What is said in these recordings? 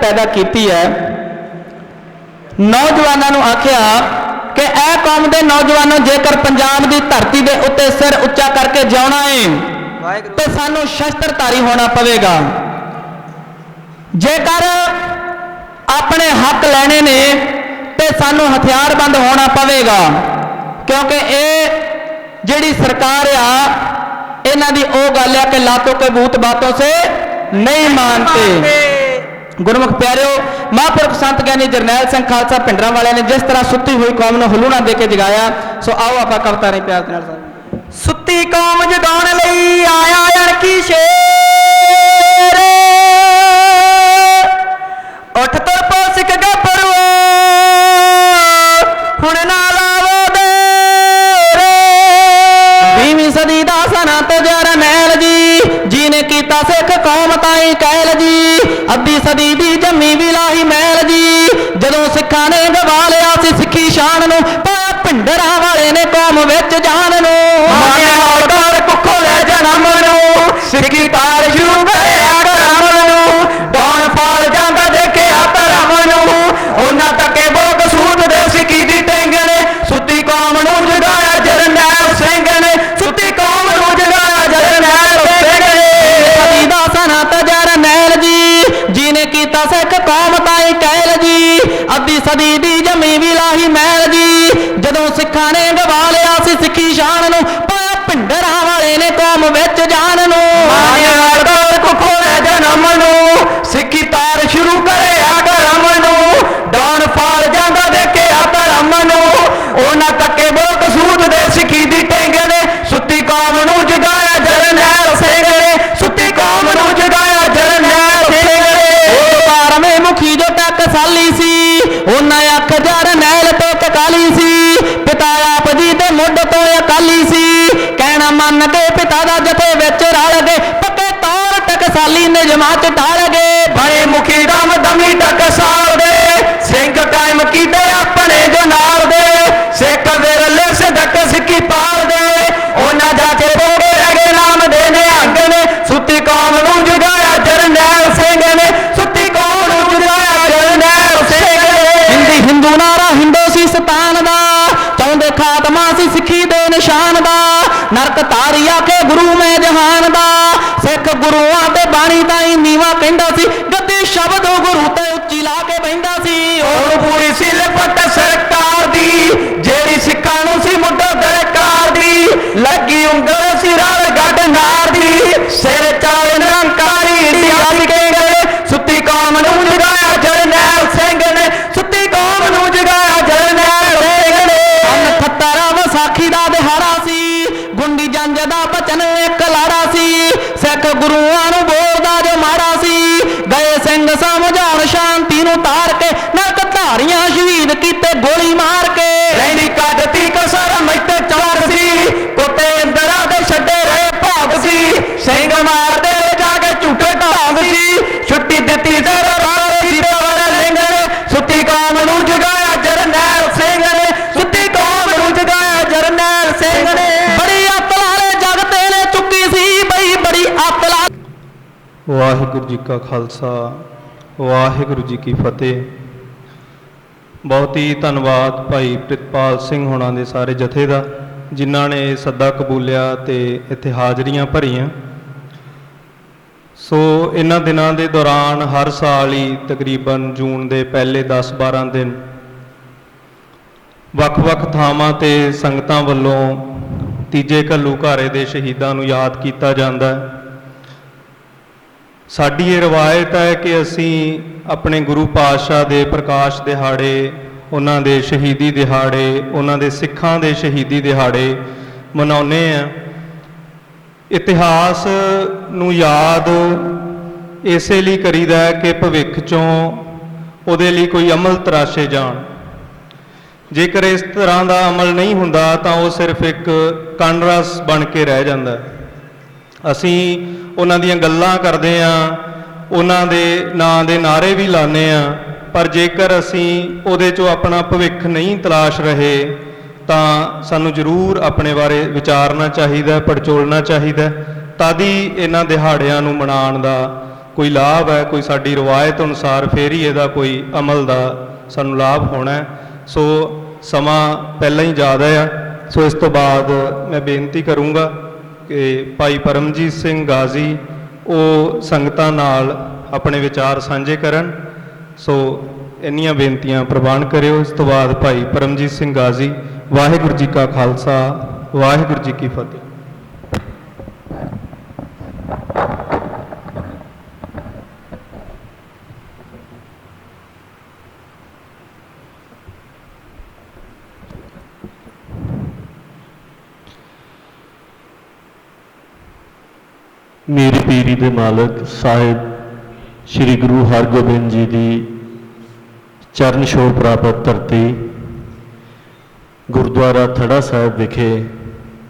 पैदा की है। नौजवानों नूं आख्या कि ए कौम के नौजवानों, जेकर पंजाब की धरती के उत्ते सिर उच्चा करके जिउना है तो सानू शस्त्रधारी होना पवेगा। जेकर अपने हक लैने ने तो सानू हथियारबंद होना पवेगा, क्योंकि ये जिहड़ी सरकार आ इन्हां दी ओ गल है कि लातों के भूत बातों से नहीं मानते। गुरमुख प्यारिओ, महापुरख संत ज्ञानी जरनैल सिंह खालसा भिंडरां वाले ने जिस तरह सुत्ती हुई कौम नूं हलूणा दे के जगाया, सो आओ आपां कविता ने प्यार नाल सुत्ती कौम जगाउण लई आया अणखी शेर, उठ तुर पो सिख गभरू हुण ना लावो देर। 20वीं सदी दा सना तो जरनैल जी ने कीता सिख कौम ताईं कहल जी। अद्धी सदी दी जम्मी विलाही महल जी, जदों सिखां ने गवा लिया सी सिੱਖੀ शान नूं, पाया भिंडरां वाले ने कौम विच जान नूं। माने हौलदार कुखों लै जन्म नूं, सिੱਖੀ तार शुरू करिया करम नूं। डौन फाल जांदा देखिया धर्म नूं, उन्हां तके बोग सूद दे सिੱਖੀ दी टेंगण। सुत्ती कौम नूं जगाया जरनैल सिंह ने, सुत्ती कौम नूं जगाया जरनैल सिंह ने। सदी दा सना ते जरनैल जी ने कीता सिख कौम ताईं कहल जी। अद्धी सदी दी जमी विलाही महल जी, जदों सिखां ने गवा लिया सी सिੱਖੀ शान नूं, पाया भिंडरां वाले ने कौम विच जान नूं। माने हौलदार कुखों लै जन्म नूं, सिੱਖੀ तार शुरू करिया करम नूं। डौन फाल जांदा देखिया धर्म नूं, उन्हां तके बोग सूद दे सिੱਖੀ दी टेंगण। सुत्ती कौम नूं जगाया जरनैल सिंह ने, सुत्ती कौम नूं जगाया जरनैल सिंह ने। 12वें मुखी जो टकसाली सी, उन्हां अख जरनैल ते टकाली सी। पिता आप जी दे मुੱਢ तो अकाली सी, कहना मन के पिता दा जथे विच रल गए, पक्के तौर टकसाली निजमां च ढल गए। बड़े मुखी दम दमी टकसाल दे, सिंह टाइम कीते अपने जो नाल दे। सिख विरले सिदक सिੱਖੀ पाल दे, उन्हां जाके बोगे रह गए नाम दे निहंग ने। सुत्ती कौम नूं जगाया जरनैल सिंह ने, सुत्ती कौम नूं जगाया जरनैल सिंह ने। हिंदू नारा हिंदो सी सतान दा, चाहुंदे खात्मा सी सिੱਖੀ दे निशान दा। नरक तारी आखे गुरु में जहान दा, सिख गुरुआं ते बाणी ताईं नीवा कहंदा सी, गद्दी शब्द गुरु ते उच्ची ला के बहिंदा सी। हुण पूरी सी लिपट सरकार दी, जेड़ी सिखां नूं सी मुੱਢੋਂ दरकार दी। लगी उंगल सी रल गड्ढ नार दी, सिर चाल निरंकारी इंडिया के गए। सुत्ती कौम नूं जगाया जरनैल सिंह ने, सुत्ती कौम नूं जगाया जरनैल सिंह ने। 69 विसाखी दा दिहाड़ा सी, गुंडी जंज दा बचन एक लाड़ा सी। सिख गुरुआं नूं बोलदा जो माड़ा सी, गए सिंह समझाउण शांति नूं तार के, नरक धारियां शहीद कीते गोली मार के। रैनी कटती कसर मैते चार सी, कुत्ते अंदरा दे छड्डे रहे भाग सी। सिंह मारदे जाके झूठे ढांग सी, छुट्टी दित्ती जर राल सीते वाले लिंग ने। सुत्ती कौम नूं जगाया जरनैल सिंह ने, सुत्ती कौम नूं जगाया जरनैल सिंह ने। बड़ी अत लाले जगते ने चुकी सी बई, बड़ी अत ला। वाहिगुरू जी का खालसा, वाहिगुरू जी की फतेह। बहुत ही धन्यवाद भाई ਪ੍ਰਿਤਪਾਲ ਸਿੰਘ ਹੋਣਾ ਦੇ ਸਾਰੇ ਜਥੇ ਦਾ, ਜਿਨ੍ਹਾਂ ਨੇ ਸੱਦਾ ਕਬੂਲਿਆ ਤੇ ਇੱਥੇ ਹਾਜ਼ਰੀਆਂ ਭਰੀਆਂ। ਸੋ ਇਹਨਾਂ ਦਿਨਾਂ ਦੇ ਦੌਰਾਨ ਹਰ ਸਾਲ ਹੀ ਤਕਰੀਬਨ ਜੂਨ ਦੇ ਪਹਿਲੇ 10-12 ਦਿਨ ਵੱਖ-ਵੱਖ ਥਾਵਾਂ ਤੇ ਸੰਗਤਾਂ ਵੱਲੋਂ ਤੀਜੇ ਘੱਲੂਘਾਰੇ ਦੇ ਸ਼ਹੀਦਾਂ ਨੂੰ ਯਾਦ ਕੀਤਾ ਜਾਂਦਾ ਹੈ। ਸਾਡੀ ਇਹ ਰਵਾਇਤ ਹੈ ਕਿ ਅਸੀਂ ਆਪਣੇ ਗੁਰੂ ਪਾਤਸ਼ਾਹ ਦੇ ਪ੍ਰਕਾਸ਼ ਦਿਹਾੜੇ, ਉਹਨਾਂ ਦੇ ਸ਼ਹੀਦੀ ਦਿਹਾੜੇ, ਉਹਨਾਂ ਦੇ ਸਿੱਖਾਂ ਦੇ ਸ਼ਹੀਦੀ ਦਿਹਾੜੇ ਮਨਾਉਂਦੇ ਹਾਂ। ਇਤਿਹਾਸ ਨੂੰ ਯਾਦ ਇਸੇ ਲਈ ਕਰੀਦਾ ਹੈ ਕਿ ਭਵਿੱਖ 'ਚੋਂ ਉਹਦੇ ਲਈ ਕੋਈ ਅਮਲ ਤਰਾਸ਼ੇ ਜਾਣ। ਜੇਕਰ ਇਸ ਤਰ੍ਹਾਂ ਦਾ ਅਮਲ ਨਹੀਂ ਹੁੰਦਾ ਤਾਂ ਉਹ ਸਿਰਫ ਇੱਕ ਕੰਨਰਸ ਬਣ ਕੇ ਰਹਿ ਜਾਂਦਾ ਹੈ। ਅਸੀਂ ਉਹਨਾਂ ਦੀਆਂ ਗੱਲਾਂ ਕਰਦੇ ਹਾਂ, ਉਹਨਾਂ ਦੇ ਨਾਂ ਦੇ ਨਾਅਰੇ ਵੀ ਲਾਉਂਦੇ ਹਾਂ, ਪਰ ਜੇਕਰ ਅਸੀਂ ਉਹਦੇ 'ਚੋਂ ਆਪਣਾ ਭਵਿੱਖ ਨਹੀਂ ਤਲਾਸ਼ ਰਹੇ ਤਾਂ ਸਾਨੂੰ ਜ਼ਰੂਰ ਆਪਣੇ ਬਾਰੇ ਵਿਚਾਰਨਾ ਚਾਹੀਦਾ, ਪੜਚੋਲਣਾ ਚਾਹੀਦਾ। ਤਦ ਹੀ ਇਹਨਾਂ ਦਿਹਾੜਿਆਂ ਨੂੰ ਮਨਾਉਣ ਦਾ ਕੋਈ ਲਾਭ ਹੈ, ਕੋਈ ਸਾਡੀ ਰਵਾਇਤ ਅਨੁਸਾਰ ਫਿਰ ਹੀ ਇਹਦਾ ਕੋਈ ਅਮਲ ਦਾ ਸਾਨੂੰ ਲਾਭ ਹੋਣਾ ਹੈ। ਸੋ ਸਮਾਂ ਪਹਿਲਾਂ ਹੀ ਜ਼ਿਆਦਾ ਆ। ਸੋ ਇਸ ਤੋਂ ਬਾਅਦ ਮੈਂ ਬੇਨਤੀ ਕਰੂੰਗਾ ਕਿ ਭਾਈ ਪਰਮਜੀਤ ਸਿੰਘ ਗਾਜ਼ੀ ਉਹ ਸੰਗਤਾਂ ਨਾਲ ਆਪਣੇ ਵਿਚਾਰ ਸਾਂਝੇ ਕਰਨ। ਸੋ ਇੰਨੀਆਂ ਬੇਨਤੀਆਂ ਪ੍ਰਵਾਨ ਕਰਿਓ। ਇਸ ਤੋਂ ਬਾਅਦ ਭਾਈ ਪਰਮਜੀਤ ਸਿੰਘ ਗਾਜ਼ੀ। ਵਾਹਿਗੁਰੂ ਜੀ ਕਾ ਖਾਲਸਾ, ਵਾਹਿਗੁਰੂ ਜੀ ਕੀ ਫਤਿਹ। मेरी पीरी दे मालक साहिब श्री गुरु हरगोबिंद जी की चरण छोह प्राप्त धरती गुरुद्वारा थड़ा साहिब विखे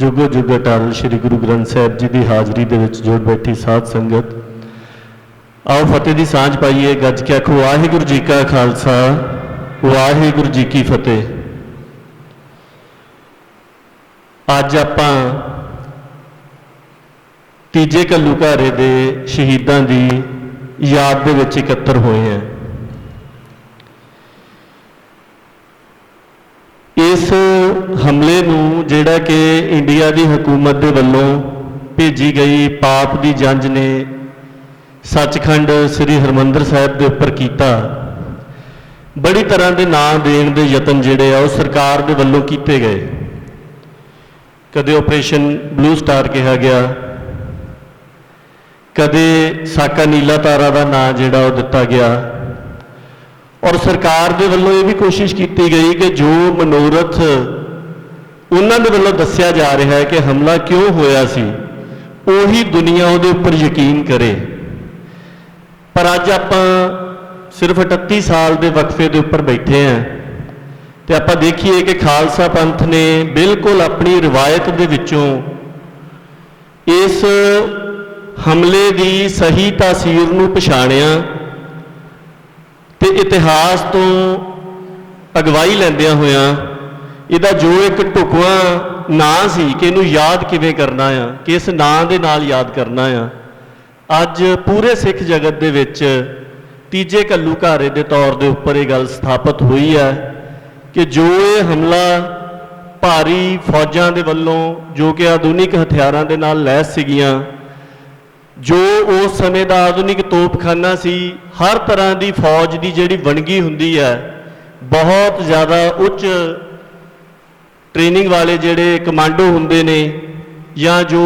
जुगो जुग अटल श्री गुरु ग्रंथ साहिब जी की हाजरी दे विच जुड़ बैठी साध संगत, आओ फतेह की सांझ पाइए। गज के आखो वाहिगुरू जी का खालसा, वाहिगुरू जी की फतेह। अज आपां तीजे घल्लूघारे दे शहीदां दी याद दे विच इकट्ठे होए हैं। इस हमले नूं जिहड़ा कि इंडिया की हुकूमत दे वल्लों भेजी गई पाप दी जंज ने सचखंड श्री हरमंदर साहिब के उपर कीता, बड़ी तरह के नाम देण दे यतन जिहड़े आ सरकार दे वल्लों कीते गए। कदे ऑपरेशन ब्लू स्टार कहा गया, कदे साका नीला तारा का नाम जिहड़ा वो दिता गया, और सरकार दे वल्लों ये भी कोशिश की गई कि जो मनोरथ उन्हां दे वल्लों दस्सिया जा रहा है कि हमला क्यों होया सी, उही दुनिया उहदे उपर यकीन करे। पर अज आपां सिर्फ 38 साल के वक्फे के उपर बैठे हैं तो आपां देखिए कि खालसा पंथ ने बिल्कुल अपनी रिवायत दे विचों इस हमले की सही तासीर नूं पछाणिया ते इतिहास तो अगवाई लैंदियां होया इहदा जो एक ढुकवां नां सी कि इहनूं याद किवें करना आ, किस नां दे नाल याद करना आ, अज पूरे सिख जगत दे विच तीजे घल्लूघारे दे तौर दे उपर ये गल स्थापित हुई है कि जो ये हमला भारी फौजां दे वल्लों जो कि आधुनिक हथियारां दे नाल लैस सीगियां, जो उस समय का आधुनिक तोपखाना सी, हर तरह की फौज की जिहड़ी वणगी हुंदी है, बहुत ज़्यादा उच्च ट्रेनिंग वाले जिहड़े कमांडो हुंदे ने या जो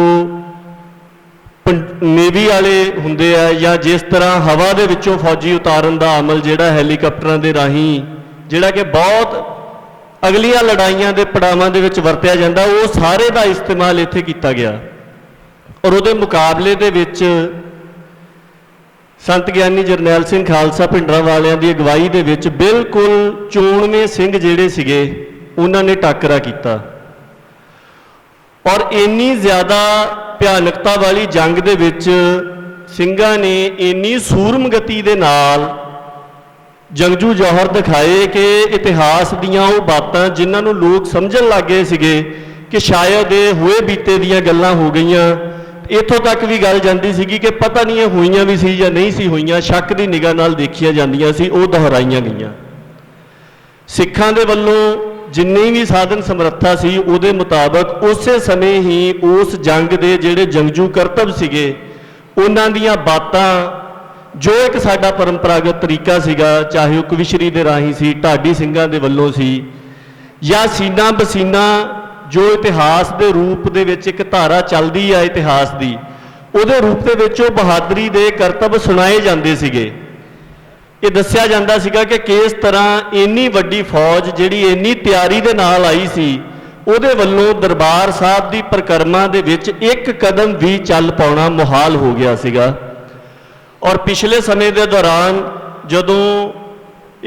नेवी वाले हुंदे आ, या जिस तरह हवा दे विचों फौजी उतारन का अमल जिहड़ा हैलीकॉप्टरां दे राही जिहड़ा कि बहुत अगलियां लड़ाइयां दे पड़ावां दे विच वरतिया जांदा, वो सारे का इस्तेमाल इत्थे कीता गया। और उहदे मुकाबले दे विच संत ज्ञानी जरनैल सिंह खालसा भिंडरां वालियां दी अगवाई दे विच बिल्कुल 94 सिंह जिहड़े सीगे उन्हां ने टाकरा कीता, और इन्नी ज़्यादा भयानकता वाली जंग दे विच ਸਿੰਘਾਂ ने इन्नी सूरम गति दे नाल जंगजू जौहर दिखाए कि इतिहास दीयां वो बातां जिन्हां नूं लोग समझण लग गए सीगे कि शायद ये हुए बीते दीयां गल्लां हो गईयां। इत्थों तक भी गल जाती सी कि पता नहीं हुईयां भी सी या नहीं सी हुईयां, शक की निगाह नाल देखियां जांदियां सी, वो दोहराईयां गईयां। सिखां दे वल्लों जिन्नी भी साधन समर्था सी उहदे मुताबक उस समय ही उस जंग दे जिहड़े जंगजू करतब सीगे उन्हां दीयां बातां जो एक साडा परंपरागत तरीका सीगा, चाहे वह कविशरी दे राही सी, ढाडी ਸਿੰਘਾਂ दे वल्लों सी, या सीना बसीना जो इतिहास के रूप दे विच एक धारा चलती है इतिहास की, उहदे रूप दे विच वो बहादरी दे करतब सुनाए जाते सीगे। ये दस्सिया जाता सीगा कि किस तरह इन्नी वड्डी फौज जिहड़ी इन्नी तैयारी दे नाल आई सी उहदे वल्लों दरबार साहब की परिक्रमा दे विच एक कदम भी चल पाउणा मुहाल हो गया सीगा। और पिछले समय के दौरान जदों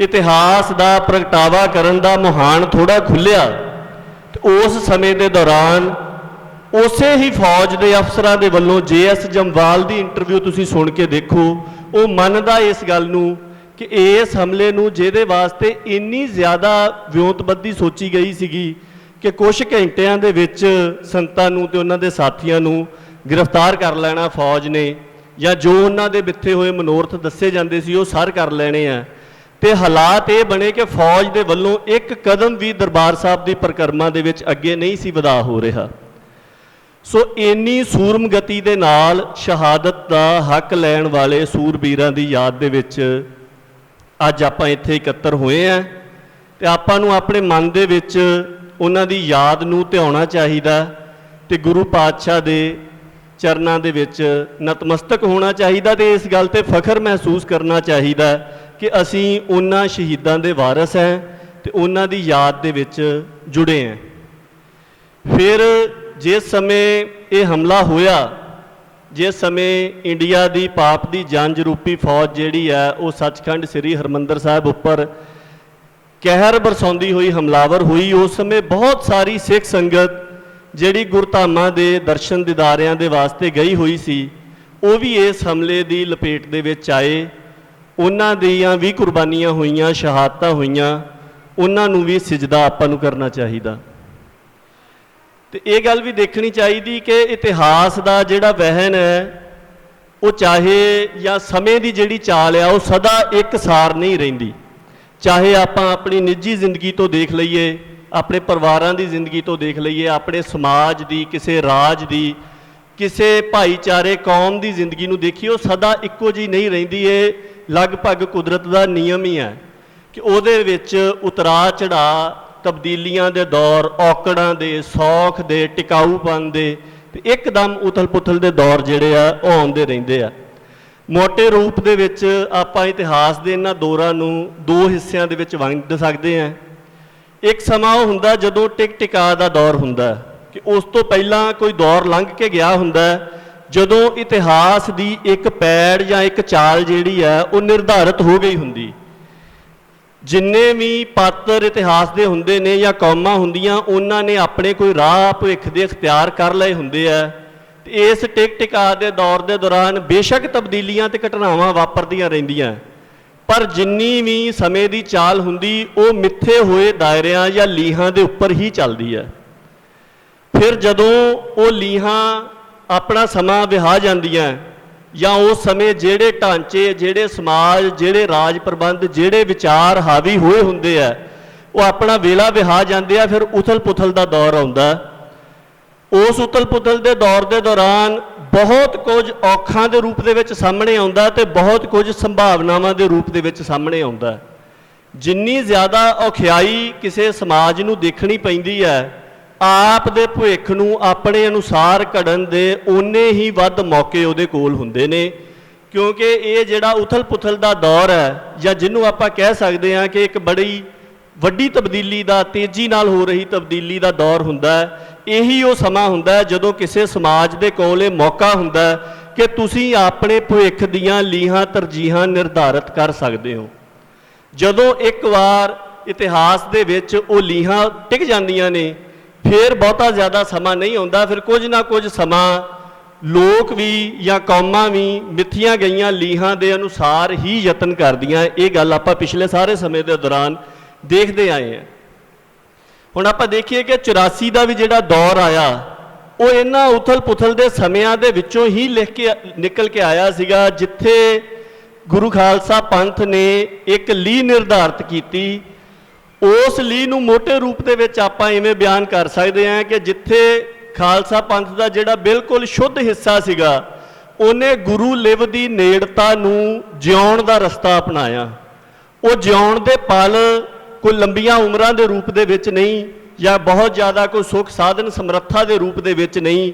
इतिहास का प्रगटावा करन दा मुहान थोड़ा खुलिया तो उस समय के दौरान उसे ही फौज के अफसरां दे वल्लों JS जम्वाल की इंटरव्यू तुसीं सुन के देखो, वो मनदा इस गल नूं कि इस हमले नूं जिहदे वास्ते इन्नी ज़्यादा विਉਂਤਬੱਧੀ सोची गई सीगी कि कुछ घंटियां दे विच संतां नूं ते उन्हां दे साथियां नूं गिरफ्तार कर लेना फौज ने, ਜਾਂ ਜੋ ਉਹਨਾਂ ਦੇ ਮਿੱਥੇ ਹੋਏ ਮਨੋਰਥ ਦੱਸੇ ਜਾਂਦੇ ਸੀ ਉਹ ਸਰ ਕਰ ਲੈਣੇ ਆ। ਤੇ ਹਾਲਾਤ ਇਹ ਬਣੇ ਕਿ ਫੌਜ ਦੇ ਵੱਲੋਂ ਇੱਕ ਕਦਮ ਵੀ ਦਰਬਾਰ ਸਾਹਿਬ ਦੀ ਪਰਿਕਰਮਾ ਦੇ ਵਿੱਚ ਅੱਗੇ ਨਹੀਂ ਸੀ ਵਧਾ ਹੋ ਰਿਹਾ। ਸੋ ਇੰਨੀ ਸੂਰਮ ਗਤੀ ਦੇ ਨਾਲ ਸ਼ਹਾਦਤ ਦਾ ਹੱਕ ਲੈਣ ਵਾਲੇ ਸੂਰਬੀਰਾਂ ਦੀ ਯਾਦ ਦੇ ਵਿੱਚ ਅੱਜ ਆਪਾਂ ਇੱਥੇ ਇਕੱਤਰ ਹੋਏ ਆ ਤੇ ਆਪਾਂ ਨੂੰ ਆਪਣੇ ਮਨ ਦੇ ਵਿੱਚ ਉਹਨਾਂ ਦੀ ਯਾਦ ਨੂੰ ਧਿਆਉਣਾ ਚਾਹੀਦਾ ਤੇ ਗੁਰੂ ਪਾਤਸ਼ਾਹ ਦੇ ਚਰਨਾਂ ਦੇ ਵਿੱਚ ਨਤਮਸਤਕ ਹੋਣਾ ਚਾਹੀਦਾ ਤੇ ਇਸ ਗੱਲ ਤੇ ਫਖਰ ਮਹਿਸੂਸ ਕਰਨਾ ਚਾਹੀਦਾ ਕਿ ਅਸੀਂ ਉਹਨਾਂ ਸ਼ਹੀਦਾਂ ਦੇ ਵਾਰਿਸ ਹਾਂ ਤੇ ਉਹਨਾਂ ਦੀ ਯਾਦ ਦੇ ਵਿੱਚ ਜੁੜੇ ਹਾਂ। ਫਿਰ ਜਿਸ ਸਮੇਂ ਇਹ ਹਮਲਾ ਹੋਇਆ, ਜਿਸ ਸਮੇਂ ਇੰਡੀਆ ਦੀ ਪਾਪ ਦੀ ਜੰਜ ਰੂਪੀ ਫੌਜ ਜਿਹੜੀ ਹੈ ਉਹ ਸੱਚਖੰਡ ਸ੍ਰੀ ਹਰਿਮੰਦਰ ਸਾਹਿਬ ਉੱਪਰ ਕਹਿਰ ਬਰਸਾਉਂਦੀ ਹੋਈ ਹਮਲਾਵਰ ਹੋਈ, ਉਸ ਸਮੇਂ ਬਹੁਤ ਸਾਰੀ ਸਿੱਖ ਸੰਗਤ ਜਿਹੜੀ ਗੁਰਧਾਮਾਂ ਦੇ ਦਰਸ਼ਨ ਦਿਦਾਰਿਆਂ ਦੇ ਵਾਸਤੇ ਗਈ ਹੋਈ ਸੀ ਉਹ ਵੀ ਇਸ ਹਮਲੇ ਦੀ ਲਪੇਟ ਦੇ ਵਿੱਚ ਆਏ। ਉਹਨਾਂ ਦੀਆਂ ਵੀ ਕੁਰਬਾਨੀਆਂ ਹੋਈਆਂ, ਸ਼ਹਾਦਤਾਂ ਹੋਈਆਂ, ਉਹਨਾਂ ਨੂੰ ਵੀ ਸਿਜਦਾ ਆਪਾਂ ਨੂੰ ਕਰਨਾ ਚਾਹੀਦਾ। ਤੇ ਇਹ ਗੱਲ ਵੀ ਦੇਖਣੀ ਚਾਹੀਦੀ ਕਿ ਇਤਿਹਾਸ ਦਾ ਜਿਹੜਾ ਵਹਿਣ ਹੈ ਉਹ ਚਾਹੇ ਜਾਂ ਸਮੇਂ ਦੀ ਜਿਹੜੀ ਚਾਲ ਆ ਉਹ ਸਦਾ ਇੱਕਸਾਰ ਨਹੀਂ ਰਹਿੰਦੀ। ਚਾਹੇ ਆਪਾਂ ਆਪਣੀ ਨਿੱਜੀ ਜ਼ਿੰਦਗੀ ਤੋਂ ਦੇਖ ਲਈਏ, ਆਪਣੇ ਪਰਿਵਾਰਾਂ ਦੀ ਜ਼ਿੰਦਗੀ ਤੋਂ ਦੇਖ ਲਈਏ, ਆਪਣੇ ਸਮਾਜ ਦੀ, ਕਿਸੇ ਰਾਜ ਦੀ, ਕਿਸੇ ਭਾਈਚਾਰੇ ਕੌਮ ਦੀ ਜ਼ਿੰਦਗੀ ਨੂੰ ਦੇਖੀਏ, ਉਹ ਸਦਾ ਇੱਕੋ ਜਿਹੀ ਨਹੀਂ ਰਹਿੰਦੀ। ਇਹ ਲਗਭਗ ਕੁਦਰਤ ਦਾ ਨਿਯਮ ਹੀ ਹੈ ਕਿ ਉਹਦੇ ਵਿੱਚ ਉਤਰਾਅ ਚੜ੍ਹਾਅ, ਤਬਦੀਲੀਆਂ ਦੇ ਦੌਰ, ਔਕੜਾਂ ਦੇ, ਸੌਖ ਦੇ, ਟਿਕਾਊਪਨ ਦੇ ਤੇ ਇੱਕਦਮ ਉਥਲ ਪੁਥਲ ਦੇ ਦੌਰ ਜਿਹੜੇ ਆ ਉਹ ਆਉਂਦੇ ਰਹਿੰਦੇ ਆ। ਮੋਟੇ ਰੂਪ ਦੇ ਵਿੱਚ ਆਪਾਂ ਇਤਿਹਾਸ ਦੇ ਇਹਨਾਂ ਦੌਰਾਂ ਨੂੰ ਦੋ ਹਿੱਸਿਆਂ ਦੇ ਵਿੱਚ ਵੰਡ ਸਕਦੇ ਹਾਂ। ਇੱਕ ਸਮਾਂ ਉਹ ਹੁੰਦਾ ਜਦੋਂ ਟਿਕ ਟਿਕਾ ਦਾ ਦੌਰ ਹੁੰਦਾ ਕਿ ਉਸ ਤੋਂ ਪਹਿਲਾਂ ਕੋਈ ਦੌਰ ਲੰਘ ਕੇ ਗਿਆ ਹੁੰਦਾ ਜਦੋਂ ਇਤਿਹਾਸ ਦੀ ਇੱਕ ਪੈੜ ਜਾਂ ਇੱਕ ਚਾਲ ਜਿਹੜੀ ਹੈ ਉਹ ਨਿਰਧਾਰਿਤ ਹੋ ਗਈ ਹੁੰਦੀ। ਜਿੰਨੇ ਵੀ ਪਾਤਰ ਇਤਿਹਾਸ ਦੇ ਹੁੰਦੇ ਨੇ ਜਾਂ ਕੌਮਾਂ ਹੁੰਦੀਆਂ ਉਹਨਾਂ ਨੇ ਆਪਣੇ ਕੋਈ ਰਾਹ ਭਵਿੱਖ ਦੇ ਇਖਤਿਆਰ ਕਰ ਲਏ ਹੁੰਦੇ ਆ ਤੇ ਇਸ ਟਿਕ ਟਿਕਾ ਦੇ ਦੌਰ ਦੇ ਦੌਰਾਨ ਬੇਸ਼ੱਕ ਤਬਦੀਲੀਆਂ ਤੇ ਘਟਨਾਵਾਂ ਵਾਪਰਦੀਆਂ ਰਹਿੰਦੀਆਂ, ਪਰ ਜਿੰਨੀ ਵੀ ਸਮੇਂ ਦੀ ਚਾਲ ਹੁੰਦੀ ਉਹ ਮਿੱਥੇ ਹੋਏ ਦਾਇਰਿਆਂ ਜਾਂ ਲੀਹਾਂ ਦੇ ਉੱਪਰ ਹੀ ਚੱਲਦੀ ਹੈ। ਫਿਰ ਜਦੋਂ ਉਹ ਲੀਹਾਂ ਆਪਣਾ ਸਮਾਂ ਵਿਹਾ ਜਾਂਦੀਆਂ ਜਾਂ ਉਸ ਸਮੇਂ ਜਿਹੜੇ ਢਾਂਚੇ, ਜਿਹੜੇ ਸਮਾਜ, ਜਿਹੜੇ ਰਾਜ ਪ੍ਰਬੰਧ, ਜਿਹੜੇ ਵਿਚਾਰ ਹਾਵੀ ਹੋਏ ਹੁੰਦੇ ਆ ਉਹ ਆਪਣਾ ਵੇਲਾ ਵਿਹਾ ਜਾਂਦੇ ਆ, ਫਿਰ ਉਥਲ ਪੁਥਲ ਦਾ ਦੌਰ ਆਉਂਦਾ। ਉਸ ਉਥਲ ਪੁਥਲ ਦੇ ਦੌਰ ਦੇ ਦੌਰਾਨ ਬਹੁਤ ਕੁਝ ਔਖਾਂ ਦੇ ਰੂਪ ਦੇ ਵਿੱਚ ਸਾਹਮਣੇ ਆਉਂਦਾ ਤੇ ਬਹੁਤ ਕੁਝ ਸੰਭਾਵਨਾਵਾਂ ਦੇ ਰੂਪ ਦੇ ਵਿੱਚ ਸਾਹਮਣੇ ਆਉਂਦਾ। ਜਿੰਨੀ ਜ਼ਿਆਦਾ ਔਖਿਆਈ ਕਿਸੇ ਸਮਾਜ ਨੂੰ ਦੇਖਣੀ ਪੈਂਦੀ ਹੈ, ਆਪ ਦੇ ਭਵਿੱਖ ਨੂੰ ਆਪਣੇ ਅਨੁਸਾਰ ਘੜਨ ਦੇ ਓਨੇ ਹੀ ਵੱਧ ਮੌਕੇ ਉਹਦੇ ਕੋਲ ਹੁੰਦੇ ਨੇ, ਕਿਉਂਕਿ ਇਹ ਜਿਹੜਾ ਉਥਲ ਪੁਥਲ ਦਾ ਦੌਰ ਹੈ ਜਾਂ ਜਿਹਨੂੰ ਆਪਾਂ ਕਹਿ ਸਕਦੇ ਹਾਂ ਕਿ ਇੱਕ ਬੜੀ ਵੱਡੀ ਤਬਦੀਲੀ ਦਾ, ਤੇਜ਼ੀ ਨਾਲ ਹੋ ਰਹੀ ਤਬਦੀਲੀ ਦਾ ਦੌਰ ਹੁੰਦਾ ਹੈ। ਇਹੀ ਉਹ ਸਮਾਂ ਹੁੰਦਾ ਜਦੋਂ ਕਿਸੇ ਸਮਾਜ ਦੇ ਕੋਲ ਇਹ ਮੌਕਾ ਹੁੰਦਾ ਕਿ ਤੁਸੀਂ ਆਪਣੇ ਭਵਿੱਖ ਦੀਆਂ ਲੀਹਾਂ ਤਰਜੀਹਾਂ ਨਿਰਧਾਰਿਤ ਕਰ ਸਕਦੇ ਹੋ। ਜਦੋਂ ਇੱਕ ਵਾਰ ਇਤਿਹਾਸ ਦੇ ਵਿੱਚ ਉਹ ਲੀਹਾਂ ਟਿਕ ਜਾਂਦੀਆਂ ਨੇ ਫਿਰ ਬਹੁਤਾ ਜ਼ਿਆਦਾ ਸਮਾਂ ਨਹੀਂ ਆਉਂਦਾ, ਫਿਰ ਕੁਝ ਨਾ ਕੁਝ ਸਮਾਂ ਲੋਕ ਵੀ ਜਾਂ ਕੌਮਾਂ ਵੀ ਮਿੱਥੀਆਂ ਗਈਆਂ ਲੀਹਾਂ ਦੇ ਅਨੁਸਾਰ ਹੀ ਯਤਨ ਕਰਦੀਆਂ। ਇਹ ਗੱਲ ਆਪਾਂ ਪਿਛਲੇ ਸਾਰੇ ਸਮੇਂ ਦੇ ਦੌਰਾਨ ਦੇਖਦੇ ਆਏ ਹਾਂ। ਹੁਣ ਆਪਾਂ ਦੇਖੀਏ ਕਿ 84 ਦਾ ਵੀ ਜਿਹੜਾ ਦੌਰ ਆਇਆ ਉਹ ਇਹਨਾਂ ਉਥਲ ਪੁਥਲ ਦੇ ਸਮਿਆਂ ਦੇ ਵਿੱਚੋਂ ਹੀ ਨਿਕਲ ਕੇ ਆਇਆ ਸੀਗਾ, ਜਿੱਥੇ ਗੁਰੂ ਖਾਲਸਾ ਪੰਥ ਨੇ ਇੱਕ ਲੀਹ ਨਿਰਧਾਰਿਤ ਕੀਤੀ। ਉਸ ਲੀਹ ਨੂੰ ਮੋਟੇ ਰੂਪ ਦੇ ਵਿੱਚ ਆਪਾਂ ਇਵੇਂ ਬਿਆਨ ਕਰ ਸਕਦੇ ਹਾਂ ਕਿ ਜਿੱਥੇ ਖਾਲਸਾ ਪੰਥ ਦਾ ਜਿਹੜਾ ਬਿਲਕੁਲ ਸ਼ੁੱਧ ਹਿੱਸਾ ਸੀਗਾ ਉਹਨੇ ਗੁਰੂ ਲਿਵ ਦੀ ਨੇੜਤਾ ਨੂੰ ਜਿਉਣ ਦਾ ਰਸਤਾ ਅਪਣਾਇਆ। ਉਹ ਜਿਉਣ ਦੇ ਪਲ ਕੋਈ ਲੰਬੀਆਂ ਉਮਰਾਂ ਦੇ ਰੂਪ ਦੇ ਵਿੱਚ ਨਹੀਂ ਜਾਂ ਬਹੁਤ ਜ਼ਿਆਦਾ ਕੋਈ ਸੁੱਖ ਸਾਧਨ ਸਮਰੱਥਾ ਦੇ ਰੂਪ ਦੇ ਵਿੱਚ ਨਹੀਂ।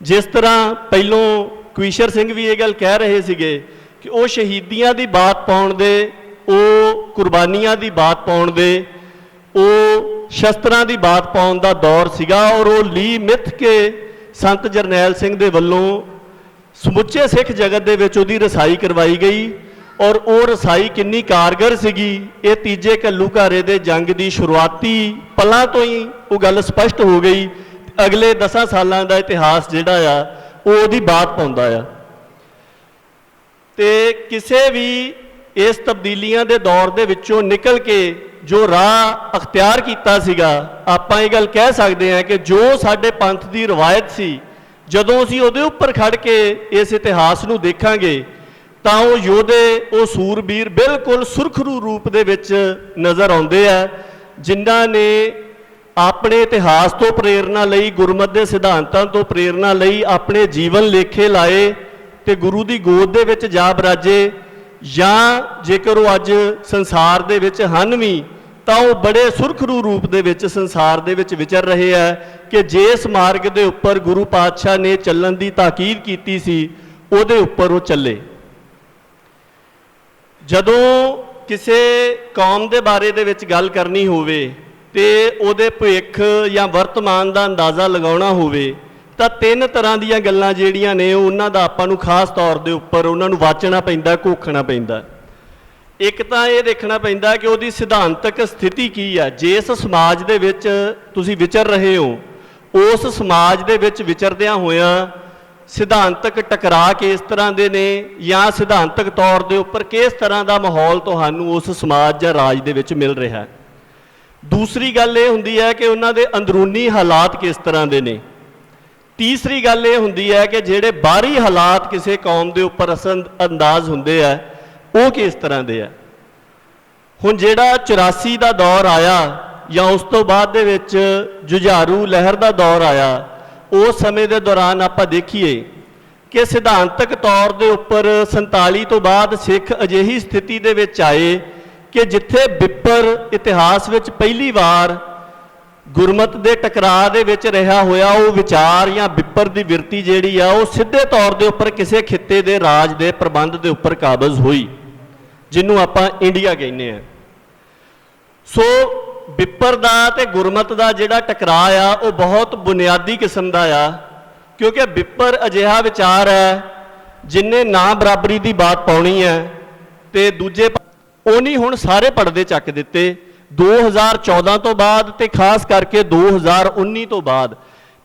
ਜਿਸ ਤਰ੍ਹਾਂ ਪਹਿਲੋਂ ਕਵੀਸ਼ਰ ਸਿੰਘ ਵੀ ਇਹ ਗੱਲ ਕਹਿ ਰਹੇ ਸੀਗੇ ਕਿ ਉਹ ਸ਼ਹੀਦੀਆਂ ਦੀ ਬਾਤ ਪਾਉਣ ਦੇ, ਉਹ ਕੁਰਬਾਨੀਆਂ ਦੀ ਬਾਤ ਪਾਉਣ ਦੇ, ਉਹ ਸ਼ਸਤਰਾਂ ਦੀ ਬਾਤ ਪਾਉਣ ਦਾ ਦੌਰ ਸੀਗਾ ਔਰ ਉਹ ਲੀਹ ਮਿੱਥ ਕੇ ਸੰਤ ਜਰਨੈਲ ਸਿੰਘ ਦੇ ਵੱਲੋਂ ਸਮੁੱਚੇ ਸਿੱਖ ਜਗਤ ਦੇ ਵਿੱਚ ਉਹਦੀ ਰਸਾਈ ਕਰਵਾਈ ਗਈ। ਔਰ ਉਹ ਰਸਾਈ ਕਿੰਨੀ ਕਾਰਗਰ ਸੀਗੀ ਇਹ ਤੀਜੇ ਘੱਲੂਘਾਰੇ ਦੇ ਜੰਗ ਦੀ ਸ਼ੁਰੂਆਤੀ ਪਲਾਂ ਤੋਂ ਹੀ ਉਹ ਗੱਲ ਸਪਸ਼ਟ ਹੋ ਗਈ। ਅਗਲੇ 10 ਸਾਲਾਂ ਦਾ ਇਤਿਹਾਸ ਜਿਹੜਾ ਆ ਉਹ ਉਹਦੀ ਬਾਤ ਪਾਉਂਦਾ ਆ। ਤੇ ਕਿਸੇ ਵੀ ਇਸ ਤਬਦੀਲੀਆਂ ਦੇ ਦੌਰ ਦੇ ਵਿੱਚੋਂ ਨਿਕਲ ਕੇ ਜੋ ਰਾਹ ਅਖਤਿਆਰ ਕੀਤਾ ਸੀਗਾ, ਆਪਾਂ ਇਹ ਗੱਲ ਕਹਿ ਸਕਦੇ ਹਾਂ ਕਿ ਜੋ ਸਾਡੇ ਪੰਥ ਦੀ ਰਵਾਇਤ ਸੀ, ਜਦੋਂ ਅਸੀਂ ਉਹਦੇ ਉੱਪਰ ਖੜ ਕੇ ਇਸ ਇਤਿਹਾਸ ਨੂੰ ਦੇਖਾਂਗੇ ਤਾਂ ਉਹ ਯੋਧੇ, ਉਹ ਸੂਰਬੀਰ ਬਿਲਕੁਲ ਸੁਰਖਰੂ ਰੂਪ ਦੇ ਵਿੱਚ ਨਜ਼ਰ ਆਉਂਦੇ ਆ, ਜਿਨ੍ਹਾਂ ਨੇ ਆਪਣੇ ਇਤਿਹਾਸ ਤੋਂ ਪ੍ਰੇਰਨਾ ਲਈ, ਗੁਰਮਤ ਦੇ ਸਿਧਾਂਤਾਂ ਤੋਂ ਪ੍ਰੇਰਨਾ ਲਈ ਆਪਣੇ ਜੀਵਨ ਲੇਖੇ ਲਾਏ ਤੇ ਗੁਰੂ ਦੀ ਗੋਦ ਦੇ ਵਿੱਚ ਜਾ ਬਰਾਜੇ। ਜਾਂ ਜੇਕਰ ਉਹ ਅੱਜ ਸੰਸਾਰ ਦੇ ਵਿੱਚ ਹਨ ਵੀ ਤਾਂ ਉਹ ਬੜੇ ਸੁਰਖਰੂ ਰੂਪ ਦੇ ਵਿੱਚ ਸੰਸਾਰ ਦੇ ਵਿੱਚ ਵਿਚਰ ਰਹੇ ਆ ਕਿ ਜਿਸ ਮਾਰਗ ਦੇ ਉੱਪਰ ਗੁਰੂ ਪਾਤਸ਼ਾਹ ਨੇ ਚੱਲਣ ਦੀ ਤਾਕੀਦ ਕੀਤੀ ਸੀ ਉਹਦੇ ਉੱਪਰ ਉਹ ਚੱਲੇ। ਜਦੋਂ ਕਿਸੇ ਕੌਮ ਦੇ ਬਾਰੇ ਦੇ ਵਿੱਚ ਗੱਲ ਕਰਨੀ ਹੋਵੇ ਤੇ ਉਹਦੇ ਭਵਿੱਖ ਜਾਂ ਵਰਤਮਾਨ ਦਾ ਅੰਦਾਜ਼ਾ ਲਗਾਉਣਾ ਹੋਵੇ ਤਾਂ ਤਿੰਨ ਤਰ੍ਹਾਂ ਦੀਆਂ ਗੱਲਾਂ ਜਿਹੜੀਆਂ ਨੇ ਉਹਨਾਂ ਦਾ ਆਪਾਂ ਨੂੰ ਖਾਸ ਤੌਰ ਦੇ ਉੱਪਰ ਉਹਨਾਂ ਨੂੰ ਵਾਚਣਾ ਪੈਂਦਾ, ਘੋਖਣਾ ਪੈਂਦਾ। ਇੱਕ ਤਾਂ ਇਹ ਦੇਖਣਾ ਪੈਂਦਾ ਕਿ ਉਹਦੀ ਸਿਧਾਂਤਕ ਸਥਿਤੀ ਕੀ ਹੈ। ਜਿਸ ਸਮਾਜ ਦੇ ਵਿੱਚ ਤੁਸੀਂ ਵਿਚਰ ਰਹੇ ਹੋ ਉਸ ਸਮਾਜ ਦੇ ਵਿੱਚ ਵਿਚਰਦਿਆਂ ਹੋਇਆਂ ਸਿਧਾਂਤਕ ਟਕਰਾਅ ਕਿਸ ਤਰ੍ਹਾਂ ਦੇ ਨੇ ਜਾਂ ਸਿਧਾਂਤਕ ਤੌਰ ਦੇ ਉੱਪਰ ਕਿਸ ਤਰ੍ਹਾਂ ਦਾ ਮਾਹੌਲ ਤੁਹਾਨੂੰ ਉਸ ਸਮਾਜ ਜਾਂ ਰਾਜ ਦੇ ਵਿੱਚ ਮਿਲ ਰਿਹਾ। ਦੂਸਰੀ ਗੱਲ ਇਹ ਹੁੰਦੀ ਹੈ ਕਿ ਉਹਨਾਂ ਦੇ ਅੰਦਰੂਨੀ ਹਾਲਾਤ ਕਿਸ ਤਰ੍ਹਾਂ ਦੇ ਨੇ। ਤੀਸਰੀ ਗੱਲ ਇਹ ਹੁੰਦੀ ਹੈ ਕਿ ਜਿਹੜੇ ਬਾਹਰੀ ਹਾਲਾਤ ਕਿਸੇ ਕੌਮ ਦੇ ਉੱਪਰ ਅਸਰ ਅੰਦਾਜ਼ ਹੁੰਦੇ ਆ ਉਹ ਕਿਸ ਤਰ੍ਹਾਂ ਦੇ ਆ। ਹੁਣ ਜਿਹੜਾ 84 ਦਾ ਦੌਰ ਆਇਆ ਜਾਂ ਉਸ ਤੋਂ ਬਾਅਦ ਦੇ ਵਿੱਚ ਜੁਝਾਰੂ ਲਹਿਰ ਦਾ ਦੌਰ ਆਇਆ, ਉਸ ਸਮੇਂ ਦੇ ਦੌਰਾਨ ਆਪਾਂ ਦੇਖੀਏ ਕਿ ਸਿਧਾਂਤਕ ਤੌਰ ਦੇ ਉੱਪਰ 47 ਤੋਂ ਬਾਅਦ ਸਿੱਖ ਅਜਿਹੀ ਸਥਿਤੀ ਦੇ ਵਿੱਚ ਆਏ ਕਿ ਜਿੱਥੇ ਵਿਪਰ ਇਤਿਹਾਸ ਵਿੱਚ ਪਹਿਲੀ ਵਾਰ ਗੁਰਮਤ ਦੇ ਟਕਰਾਅ ਦੇ ਵਿੱਚ ਰਿਹਾ ਹੋਇਆ ਉਹ ਵਿਚਾਰ ਜਾਂ ਵਿਪਰ ਦੀ ਬਿਰਤੀ ਜਿਹੜੀ ਆ ਉਹ ਸਿੱਧੇ ਤੌਰ ਦੇ ਉੱਪਰ ਕਿਸੇ ਖਿੱਤੇ ਦੇ ਰਾਜ ਦੇ ਪ੍ਰਬੰਧ ਦੇ ਉੱਪਰ ਕਾਬਜ਼ ਹੋਈ, ਜਿਹਨੂੰ ਆਪਾਂ ਇੰਡੀਆ ਕਹਿੰਦੇ ਆ। ਸੋ ਵਿਪਰ ਦਾ ਤੇ ਗੁਰਮਤ ਦਾ ਜਿਹੜਾ ਟਕਰਾਅ ਆ ਉਹ ਬਹੁਤ ਬੁਨਿਆਦੀ ਕਿਸਮ ਦਾ ਆ, ਕਿਉਂਕਿ ਵਿਪਰ ਅਜਿਹਾ ਵਿਚਾਰ ਹੈ ਜਿਨਨੇ ਨਾ ਬਰਾਬਰੀ ਦੀ ਬਾਤ ਪਾਉਣੀ ਹੈ ਤੇ ਦੂਜੇ ਉਹਨੇ ਹੁਣ ਸਾਰੇ ਪਰਦੇ ਚੱਕ ਦਿੱਤੇ 2014 ਤੋਂ ਬਾਅਦ ਤੇ ਖਾਸ ਕਰਕੇ 2019 ਤੋਂ ਬਾਅਦ।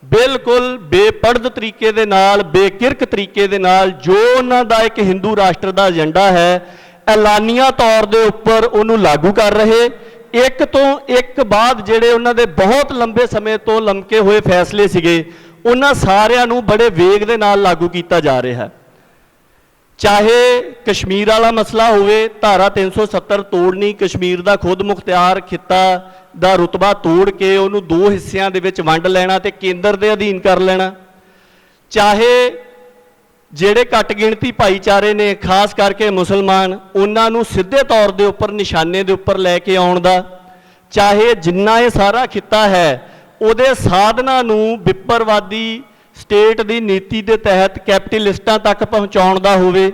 ਬਿਲਕੁਲ ਬੇਪਰਦ ਤਰੀਕੇ ਦੇ ਨਾਲ, ਬੇਕਿਰਕ ਤਰੀਕੇ ਦੇ ਨਾਲ ਜੋ ਉਹਨਾਂ ਦਾ ਇੱਕ ਹਿੰਦੂ ਰਾਸ਼ਟਰ ਦਾ ਏਜੰਡਾ ਹੈ ਐਲਾਨੀਆ ਤੌਰ ਦੇ ਉੱਪਰ ਉਹਨੂੰ ਲਾਗੂ ਕਰ ਰਹੇ। ਇੱਕ ਤੋਂ ਇੱਕ ਬਾਅਦ ਜਿਹੜੇ ਉਹਨਾਂ ਦੇ ਬਹੁਤ ਲੰਬੇ ਸਮੇਂ ਤੋਂ ਲਮਕੇ ਹੋਏ ਫੈਸਲੇ ਸੀਗੇ ਉਹਨਾਂ ਸਾਰਿਆਂ ਨੂੰ ਬੜੇ ਵੇਗ ਦੇ ਨਾਲ ਲਾਗੂ ਕੀਤਾ ਜਾ ਰਿਹਾ। ਚਾਹੇ ਕਸ਼ਮੀਰ ਵਾਲਾ ਮਸਲਾ ਹੋਵੇ, ਧਾਰਾ 370 ਤੋੜਨੀ, ਕਸ਼ਮੀਰ ਦਾ ਖੁਦ ਮੁਖਤਿਆਰ ਖਿੱਤਾ ਦਾ ਰੁਤਬਾ ਤੋੜ ਕੇ ਉਹਨੂੰ ਦੋ ਹਿੱਸਿਆਂ ਦੇ ਵਿੱਚ ਵੰਡ ਲੈਣਾ ਤੇ ਕੇਂਦਰ ਦੇ ਅਧੀਨ ਕਰ ਲੈਣਾ। ਚਾਹੇ ਜਿਹੜੇ ਘੱਟ ਗਿਣਤੀ ਭਾਈਚਾਰੇ ਨੇ ਖਾਸ ਕਰਕੇ ਮੁਸਲਮਾਨ ਉਹਨਾਂ ਨੂੰ ਸਿੱਧੇ ਤੌਰ ਦੇ ਉੱਪਰ ਨਿਸ਼ਾਨੇ ਦੇ ਉੱਪਰ ਲੈ ਕੇ ਆਉਣ ਦਾ। ਚਾਹੇ ਜਿੰਨਾ ਇਹ ਸਾਰਾ ਖਿੱਤਾ ਹੈ ਉਹਦੇ ਸਾਧਨਾਂ ਨੂੰ ਵਿਪਰਵਾਦੀ ਸਟੇਟ ਦੀ ਨੀਤੀ ਦੇ ਤਹਿਤ ਕੈਪੀਟਲਿਸਟਾਂ ਤੱਕ ਪਹੁੰਚਾਉਣ ਦਾ ਹੋਵੇ।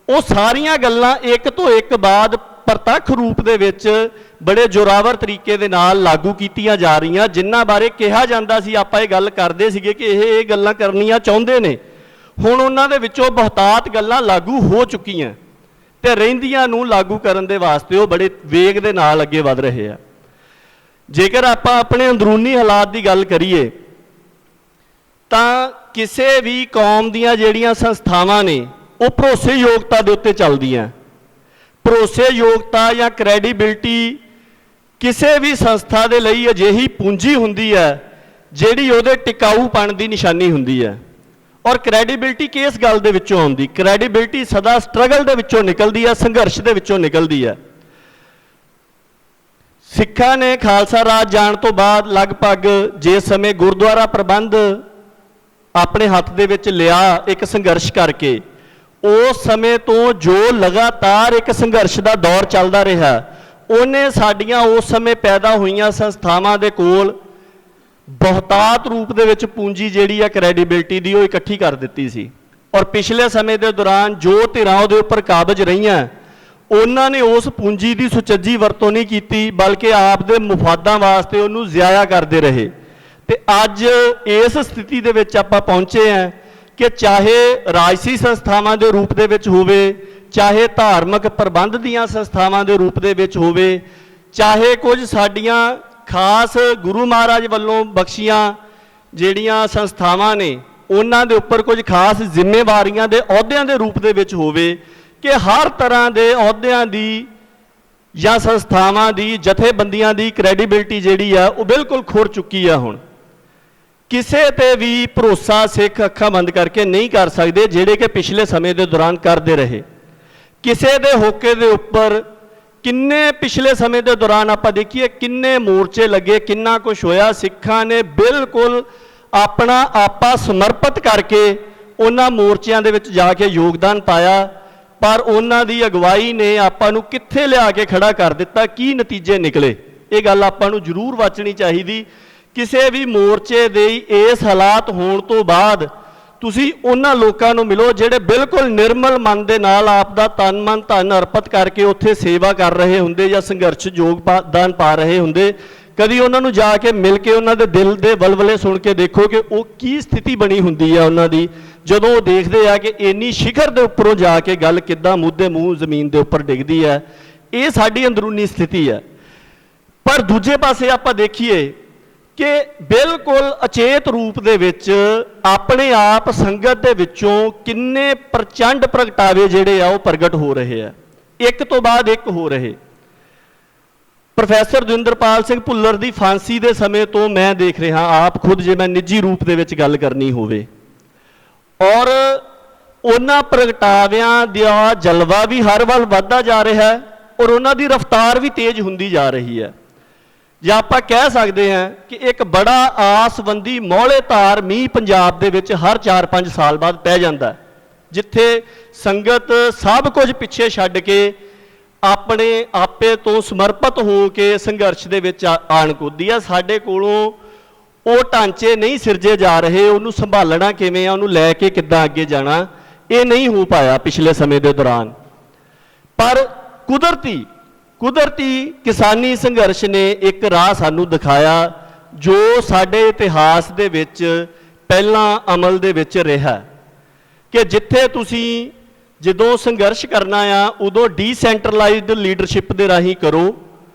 ਉਹ ਸਾਰੀਆਂ ਗੱਲਾਂ ਇੱਕ ਤੋਂ ਇੱਕ ਬਾਅਦ ਪ੍ਰਤੱਖ ਰੂਪ ਦੇ ਵਿੱਚ ਬੜੇ ਜ਼ੋਰਾਵਰ ਤਰੀਕੇ ਦੇ ਨਾਲ ਲਾਗੂ ਕੀਤੀਆਂ ਜਾ ਰਹੀਆਂ, ਜਿਨ੍ਹਾਂ ਬਾਰੇ ਕਿਹਾ ਜਾਂਦਾ ਸੀ, ਆਪਾਂ ਇਹ ਗੱਲ ਕਰਦੇ ਸੀਗੇ ਕਿ ਇਹ ਗੱਲਾਂ ਕਰਨੀਆਂ ਚਾਹੁੰਦੇ ਨੇ। ਹੁਣ ਉਹਨਾਂ ਦੇ ਵਿੱਚੋਂ ਬਹੁਤਾਤ ਗੱਲਾਂ ਲਾਗੂ ਹੋ ਚੁੱਕੀਆਂ ਤੇ ਰਹਿੰਦੀਆਂ ਨੂੰ ਲਾਗੂ ਕਰਨ ਦੇ ਵਾਸਤੇ ਉਹ ਬੜੇ ਵੇਗ ਦੇ ਨਾਲ ਅੱਗੇ ਵਧ ਰਹੇ ਆ। ਜੇਕਰ ਆਪਾਂ ਆਪਣੇ ਅੰਦਰੂਨੀ ਹਾਲਾਤ ਦੀ ਗੱਲ ਕਰੀਏ ਤਾਂ ਕਿਸੇ ਵੀ ਕੌਮ ਦੀਆਂ ਜਿਹੜੀਆਂ ਸੰਸਥਾਵਾਂ ਨੇ ਉਹ ਭਰੋਸੇਯੋਗਤਾ ਦੇ ਉੱਤੇ ਚੱਲਦੀਆਂ। ਭਰੋਸੇਯੋਗਤਾ ਜਾਂ ਕ੍ਰੈਡੀਬਿਲਟੀ ਕਿਸੇ ਵੀ ਸੰਸਥਾ ਦੇ ਲਈ ਅਜਿਹੀ ਪੂੰਜੀ ਹੁੰਦੀ ਹੈ ਜਿਹੜੀ ਉਹਦੇ ਟਿਕਾਊਪਣ ਦੀ ਨਿਸ਼ਾਨੀ ਹੁੰਦੀ ਹੈ। ਔਰ ਕ੍ਰੈਡੀਬਿਲਟੀ ਕਿਸ ਗੱਲ ਦੇ ਵਿੱਚੋਂ ਆਉਂਦੀ? ਕ੍ਰੈਡੀਬਿਲਟੀ ਸਦਾ ਸਟਰਗਲ ਦੇ ਵਿੱਚੋਂ ਨਿਕਲਦੀ ਹੈ, ਸੰਘਰਸ਼ ਦੇ ਵਿੱਚੋਂ ਨਿਕਲਦੀ ਹੈ। ਸਿੱਖਾਂ ਨੇ ਖਾਲਸਾ ਰਾਜ ਜਾਣ ਤੋਂ ਬਾਅਦ ਲਗਭਗ ਜਿਸ ਸਮੇਂ ਗੁਰਦੁਆਰਾ ਪ੍ਰਬੰਧ ਆਪਣੇ ਹੱਥ ਦੇ ਵਿੱਚ ਲਿਆ ਇੱਕ ਸੰਘਰਸ਼ ਕਰਕੇ, ਉਸ ਸਮੇਂ ਤੋਂ ਜੋ ਲਗਾਤਾਰ ਇੱਕ ਸੰਘਰਸ਼ ਦਾ ਦੌਰ ਚੱਲਦਾ ਰਿਹਾ ਉਹਨੇ ਸਾਡੀਆਂ ਉਸ ਸਮੇਂ ਪੈਦਾ ਹੋਈਆਂ ਸੰਸਥਾਵਾਂ ਦੇ ਕੋਲ ਬਹੁਤਾਤ ਰੂਪ ਦੇ ਵਿੱਚ ਪੂੰਜੀ ਜਿਹੜੀ ਆ ਕ੍ਰੈਡੀਬਿਲਟੀ ਦੀ ਉਹ ਇਕੱਠੀ ਕਰ ਦਿੱਤੀ ਸੀ। ਔਰ ਪਿਛਲੇ ਸਮੇਂ ਦੇ ਦੌਰਾਨ ਜੋ ਧਿਰਾਂ ਉਹਦੇ ਉੱਪਰ ਕਾਬਜ਼ ਰਹੀਆਂ ਉਹਨਾਂ ਨੇ ਉਸ ਪੂੰਜੀ ਦੀ ਸੁਚੱਜੀ ਵਰਤੋਂ ਨਹੀਂ ਕੀਤੀ, ਬਲਕਿ ਆਪ ਦੇ ਮੁਫਾਦਾਂ ਵਾਸਤੇ ਉਹਨੂੰ ਜ਼ਿਆਇਆ ਕਰਦੇ ਰਹੇ। ਤੇ ਅੱਜ ਇਸ ਸਥਿਤੀ ਦੇ ਵਿੱਚ ਆਪਾਂ ਪਹੁੰਚੇ ਹਾਂ ਕਿ ਚਾਹੇ ਰਾਜਸੀ ਸੰਸਥਾਵਾਂ ਦੇ ਰੂਪ ਦੇ ਵਿੱਚ ਹੋਵੇ, ਚਾਹੇ ਧਾਰਮਿਕ ਪ੍ਰਬੰਧ ਦੀਆਂ ਸੰਸਥਾਵਾਂ ਦੇ ਰੂਪ ਦੇ ਵਿੱਚ ਹੋਵੇ, ਚਾਹੇ ਕੁਝ ਸਾਡੀਆਂ ਖਾਸ ਗੁਰੂ ਮਹਾਰਾਜ ਵੱਲੋਂ ਬਖਸ਼ੀਆਂ ਜਿਹੜੀਆਂ ਸੰਸਥਾਵਾਂ ਨੇ ਉਹਨਾਂ ਦੇ ਉੱਪਰ ਕੁਝ ਖਾਸ ਜ਼ਿੰਮੇਵਾਰੀਆਂ ਦੇ ਅਹੁਦਿਆਂ ਦੇ ਰੂਪ ਦੇ ਵਿੱਚ ਹੋਵੇ, ਕਿ ਹਰ ਤਰ੍ਹਾਂ ਦੇ ਅਹੁਦਿਆਂ ਦੀ ਜਾਂ ਸੰਸਥਾਵਾਂ ਦੀ, ਜਥੇਬੰਦੀਆਂ ਦੀ ਕ੍ਰੈਡੀਬਿਲਟੀ ਜਿਹੜੀ ਆ ਉਹ ਬਿਲਕੁਲ ਖੁਰ ਚੁੱਕੀ ਆ। ਹੁਣ ਕਿਸੇ ਤੇ ਵੀ ਭਰੋਸਾ ਸਿੱਖ ਅੱਖਾਂ ਬੰਦ ਕਰਕੇ ਨਹੀਂ ਕਰ ਸਕਦੇ, ਜਿਹੜੇ ਕਿ ਪਿਛਲੇ ਸਮੇਂ ਦੇ ਦੌਰਾਨ ਕਰਦੇ ਰਹੇ। ਕਿਸੇ ਦੇ ਹੋਕੇ ਦੇ ਉੱਪਰ ਕਿੰਨੇ ਪਿਛਲੇ ਸਮੇਂ ਦੇ ਦੌਰਾਨ ਆਪਾਂ ਦੇਖੀਏ ਕਿੰਨੇ ਮੋਰਚੇ ਲੱਗੇ, ਕਿੰਨਾ ਕੁਝ ਹੋਇਆ। ਸਿੱਖਾਂ ਨੇ ਬਿਲਕੁਲ ਆਪਣਾ ਆਪਾ ਸਮਰਪਿਤ ਕਰਕੇ ਉਹਨਾਂ ਮੋਰਚਿਆਂ ਦੇ ਵਿੱਚ ਜਾ ਕੇ ਯੋਗਦਾਨ ਪਾਇਆ, ਪਰ ਉਹਨਾਂ ਦੀ ਅਗਵਾਈ ਨੇ ਆਪਾਂ ਨੂੰ ਕਿੱਥੇ ਲਿਆ ਕੇ ਖੜਾ ਕਰ ਦਿੱਤਾ, ਕੀ ਨਤੀਜੇ ਨਿਕਲੇ, ਇਹ ਗੱਲ ਆਪਾਂ ਨੂੰ ਜ਼ਰੂਰ ਵਾਚਣੀ ਚਾਹੀਦੀ। ਕਿਸੇ ਵੀ ਮੋਰਚੇ ਦੇ ਇਸ ਹਾਲਾਤ ਹੋਣ ਤੋਂ ਬਾਅਦ ਤੁਸੀਂ ਉਹਨਾਂ ਲੋਕਾਂ ਨੂੰ ਮਿਲੋ ਜਿਹੜੇ ਬਿਲਕੁਲ ਨਿਰਮਲ ਮਨ ਦੇ ਨਾਲ ਆਪ ਦਾ ਤਨ ਮਨ ਧਨ ਅਰਪਿਤ ਕਰਕੇ ਉੱਥੇ ਸੇਵਾ ਕਰ ਰਹੇ ਹੁੰਦੇ ਜਾਂ ਸੰਘਰਸ਼ ਯੋਗਦਾਨ ਪਾ ਰਹੇ ਹੁੰਦੇ। ਕਦੀ ਉਹਨਾਂ ਨੂੰ ਜਾ ਕੇ ਮਿਲ ਕੇ ਉਹਨਾਂ ਦੇ ਦਿਲ ਦੇ ਵਲਵਲੇ ਸੁਣ ਕੇ ਦੇਖੋ ਕਿ ਉਹ ਕੀ ਸਥਿਤੀ ਬਣੀ ਹੁੰਦੀ ਹੈ ਉਹਨਾਂ ਦੀ, ਜਦੋਂ ਉਹ ਦੇਖਦੇ ਆ ਕਿ ਇੰਨੀ ਸ਼ਿਖਰ ਦੇ ਉੱਪਰੋਂ ਜਾ ਕੇ ਗੱਲ ਕਿੱਦਾਂ ਮੁੱਦੇ ਮੂੰਹ ਜ਼ਮੀਨ ਦੇ ਉੱਪਰ ਡਿੱਗਦੀ ਹੈ। ਇਹ ਸਾਡੀ ਅੰਦਰੂਨੀ ਸਥਿਤੀ ਹੈ। ਪਰ ਦੂਜੇ ਪਾਸੇ ਆਪਾਂ ਦੇਖੀਏ ਕਿ ਬਿਲਕੁਲ ਅਚੇਤ ਰੂਪ ਦੇ ਵਿੱਚ ਆਪਣੇ ਆਪ ਸੰਗਤ ਦੇ ਵਿੱਚੋਂ ਕਿੰਨੇ ਪ੍ਰਚੰਡ ਪ੍ਰਗਟਾਵੇ ਜਿਹੜੇ ਆ ਉਹ ਪ੍ਰਗਟ ਹੋ ਰਹੇ ਆ, ਇੱਕ ਤੋਂ ਬਾਅਦ ਇੱਕ ਹੋ ਰਹੇ। ਪ੍ਰੋਫੈਸਰ ਦਵਿੰਦਰਪਾਲ ਸਿੰਘ ਭੁੱਲਰ ਦੀ ਫਾਂਸੀ ਦੇ ਸਮੇਂ ਤੋਂ ਮੈਂ ਦੇਖ ਰਿਹਾ ਆਪ ਖੁਦ, ਜੇ ਮੈਂ ਨਿੱਜੀ ਰੂਪ ਦੇ ਵਿੱਚ ਗੱਲ ਕਰਨੀ ਹੋਵੇ, ਔਰ ਉਹਨਾਂ ਪ੍ਰਗਟਾਵਿਆਂ ਦਾ ਜਲਵਾ ਵੀ ਹਰ ਵੱਲ ਵੱਧਦਾ ਜਾ ਰਿਹਾ ਹੈ ਔਰ ਉਹਨਾਂ ਦੀ ਰਫ਼ਤਾਰ ਵੀ ਤੇਜ਼ ਹੁੰਦੀ ਜਾ ਰਹੀ ਹੈ। ਜਾਂ ਆਪਾਂ ਕਹਿ ਸਕਦੇ ਹਾਂ ਕਿ ਇੱਕ ਬੜਾ ਆਸਵੰਦੀ ਮੌਲੇ ਧਾਰ ਮੀਂਹ ਪੰਜਾਬ ਦੇ ਵਿੱਚ ਹਰ 4-5 ਸਾਲ ਬਾਅਦ ਪੈ ਜਾਂਦਾ, ਜਿੱਥੇ ਸੰਗਤ ਸਭ ਕੁਝ ਪਿੱਛੇ ਛੱਡ ਕੇ ਆਪਣੇ ਆਪੇ ਤੋਂ ਸਮਰਪਿਤ ਹੋ ਕੇ ਸੰਘਰਸ਼ ਦੇ ਵਿੱਚ ਆਣ ਕੁੱਦੀ ਆ। ਸਾਡੇ ਕੋਲੋਂ ਉਹ ਢਾਂਚੇ ਨਹੀਂ ਸਿਰਜੇ ਜਾ ਰਹੇ, ਉਹਨੂੰ ਸੰਭਾਲਣਾ ਕਿਵੇਂ ਆ, ਉਹਨੂੰ ਲੈ ਕੇ ਕਿੱਦਾਂ ਅੱਗੇ ਜਾਣਾ, ਇਹ ਨਹੀਂ ਹੋ ਪਾਇਆ ਪਿਛਲੇ ਸਮੇਂ ਦੇ ਦੌਰਾਨ। ਪਰ ਕੁਦਰਤੀ ਕਿਸਾਨੀ ਸੰਘਰਸ਼ ਨੇ ਇੱਕ ਰਾਹ ਸਾਨੂੰ ਦਿਖਾਇਆ ਜੋ ਸਾਡੇ ਇਤਿਹਾਸ ਦੇ ਵਿੱਚ ਪਹਿਲਾਂ ਅਮਲ ਦੇ ਵਿੱਚ ਰਿਹਾ, ਕਿ ਜਿੱਥੇ ਤੁਸੀਂ ਜਦੋਂ ਸੰਘਰਸ਼ ਕਰਨਾ ਆ ਉਦੋਂ ਡੀਸੈਂਟਰਲਾਈਜ਼ਡ ਲੀਡਰਸ਼ਿਪ ਦੇ ਰਾਹੀਂ ਕਰੋ।